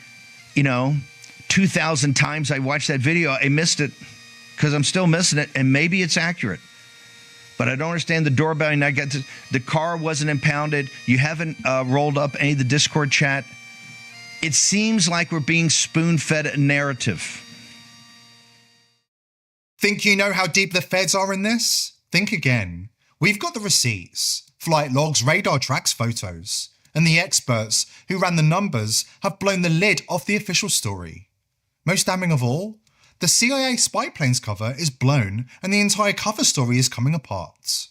2,000 times I watched that video. I missed it because I'm still missing it, and maybe it's accurate. But I don't understand the doorbell. And the car wasn't impounded. You haven't rolled up any of the Discord chat. It seems like we're being spoon-fed a narrative. Think you know how deep the Feds are in this? Think again. We've got the receipts. Flight logs, radar tracks, photos. And the experts who ran the numbers have blown the lid off the official story. Most damning of all, the CIA spy planes cover is blown and the entire cover story is coming apart.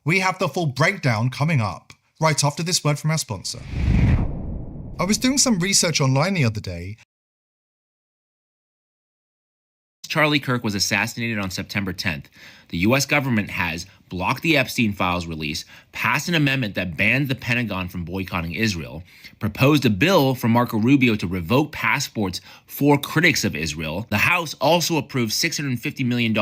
We have the full breakdown coming up, right after this word from our sponsor. I was doing some research online the other day. Charlie Kirk was assassinated on September 10th. The U.S. government has blocked the Epstein files release, passed an amendment that banned the Pentagon from boycotting Israel, proposed a bill from Marco Rubio to revoke passports for critics of Israel. The House also approved $650 million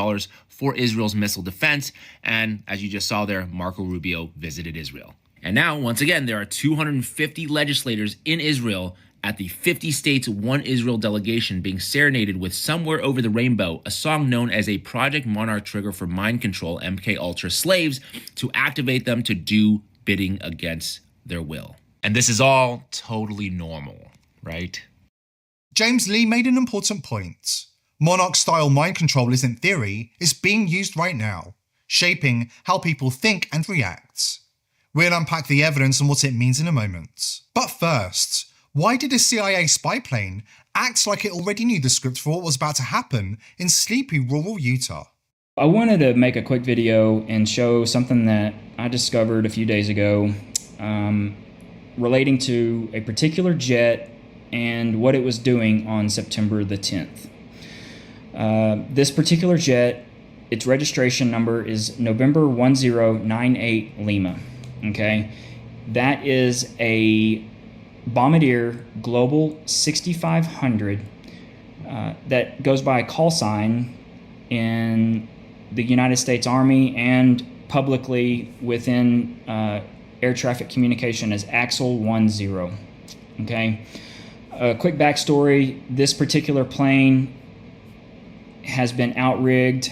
for Israel's missile defense, and as you just saw there, Marco Rubio visited Israel. And now, once again, there are 250 legislators in Israel at the 50 states One Israel delegation being serenaded with Somewhere Over the Rainbow, a song known as a Project Monarch trigger for mind control MK Ultra slaves to activate them to do bidding against their will. And this is all totally normal, right? James Lee made an important point. Monarch-style mind control isn't theory, it's being used right now, shaping how people think and react. We'll unpack the evidence and what it means in a moment. But first, why did a CIA spy plane act like it already knew the script for what was about to happen in sleepy rural Utah? I wanted to make a quick video and show something that I discovered a few days ago relating to a particular jet and what it was doing on September the 10th. This particular jet, its registration number is November 1098 Lima. Okay, that is a Bombardier Global 6500 that goes by a call sign in the United States Army and publicly within air traffic communication as Axel 10. Okay, a quick backstory: this particular plane has been outrigged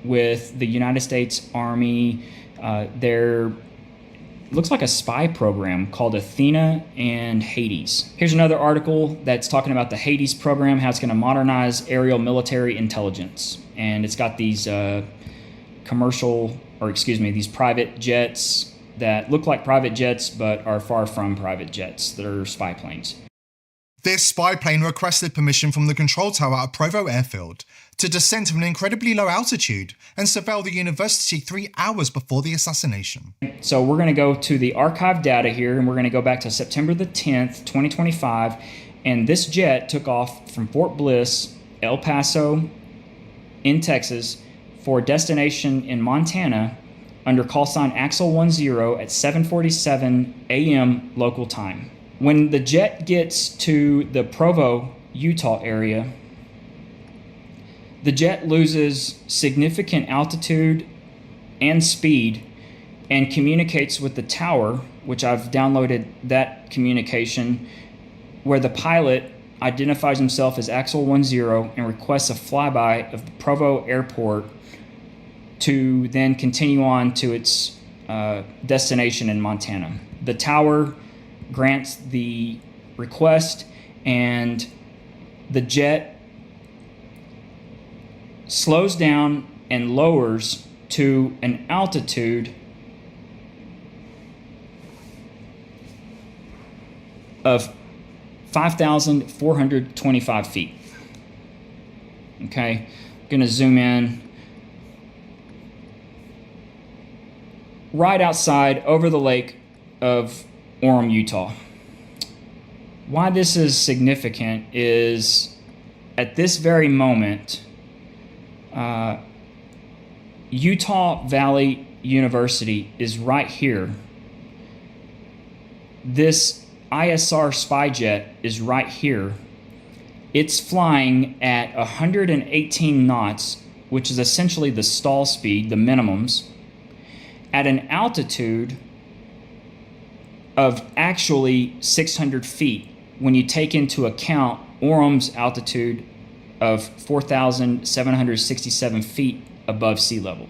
with the United States Army. There looks like a spy program called Athena and Hades. Here's another article that's talking about the Hades program, how it's going to modernize aerial military intelligence. And it's got these these private jets that look like private jets but are far from private jets. They're spy planes. This spy plane requested permission from the control tower at Provo Airfield to descend to an incredibly low altitude and surveil the university 3 hours before the assassination. So we're going to go to the archive data here, and we're going to go back to September the 10th, 2025, and this jet took off from Fort Bliss, El Paso, in Texas, for a destination in Montana under call sign Axel 10 at 7:47 a.m. local time. When the jet gets to the Provo, Utah area, the jet loses significant altitude and speed and communicates with the tower, which I've downloaded that communication, where the pilot identifies himself as Axel 10 and requests a flyby of the Provo airport to then continue on to its destination in Montana. The tower grants the request, and the jet slows down and lowers to an altitude of 5,425 feet. Okay, I'm going to zoom in. Right outside over the lake of Orem, Utah. Why this is significant is at this very moment, Utah Valley University is right here. This ISR spy jet is right here. It's flying at 118 knots, which is essentially the stall speed, the minimums, at an altitude of actually 600 feet when you take into account Orem's altitude of 4,767 feet above sea level.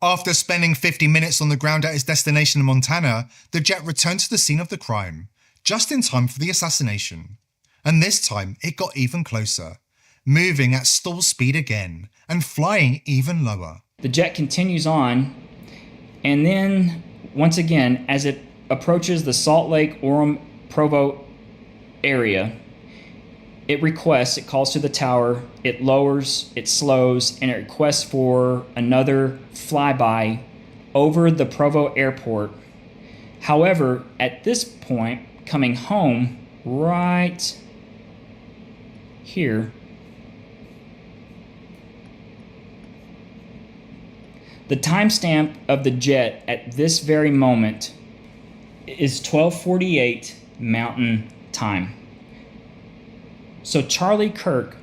After spending 50 minutes on the ground at its destination in Montana, the jet returned to the scene of the crime, just in time for the assassination. And this time, it got even closer, moving at stall speed again, and flying even lower. The jet continues on, And then, once again, as it approaches the Salt Lake, Orem, Provo area, it calls to the tower, it lowers, it slows, and it requests for another flyby over the Provo airport. However, at this point, coming home, right here, the timestamp of the jet at this very moment is 12:48 Mountain Time. So Charlie Kirk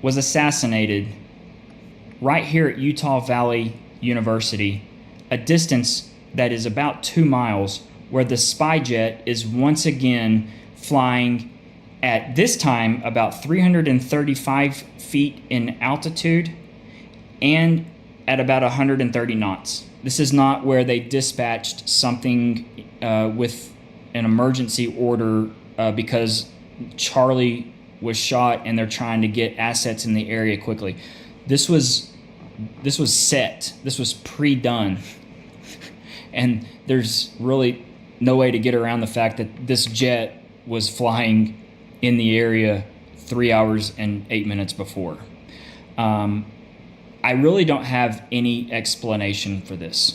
was assassinated right here at Utah Valley University, a distance that is about 2 miles, where the spy jet is once again flying at this time about 335 feet in altitude and at about 130 knots. This is not where they dispatched something with an emergency order because Charlie was shot and they're trying to get assets in the area quickly. This was set. This was pre-done. And there's really no way to get around the fact that this jet was flying in the area 3 hours and 8 minutes before. I really don't have any explanation for this.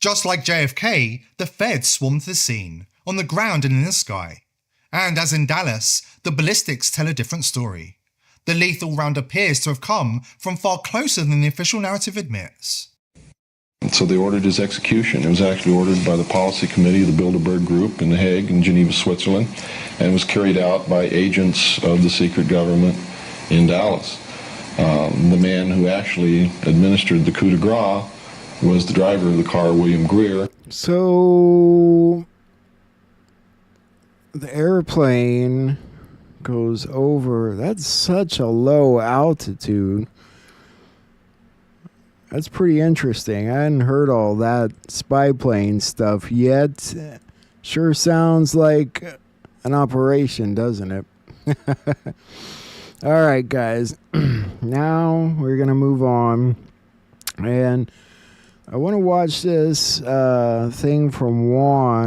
Just like JFK, the feds swarmed the scene, on the ground and in the sky. And as in Dallas, the ballistics tell a different story. The lethal round appears to have come from far closer than the official narrative admits. So they ordered his execution. It was actually ordered by the policy committee of the Bilderberg Group in The Hague in Geneva, Switzerland, and was carried out by agents of the secret government in Dallas. The man who actually administered the coup de grace was the driver of the car, William Greer. So the airplane goes over. That's such a low altitude. That's pretty interesting. I hadn't heard all that spy plane stuff yet. Sure sounds like an operation, doesn't it? All right, guys. Now we're going to move on. And I want to watch this thing from Juan.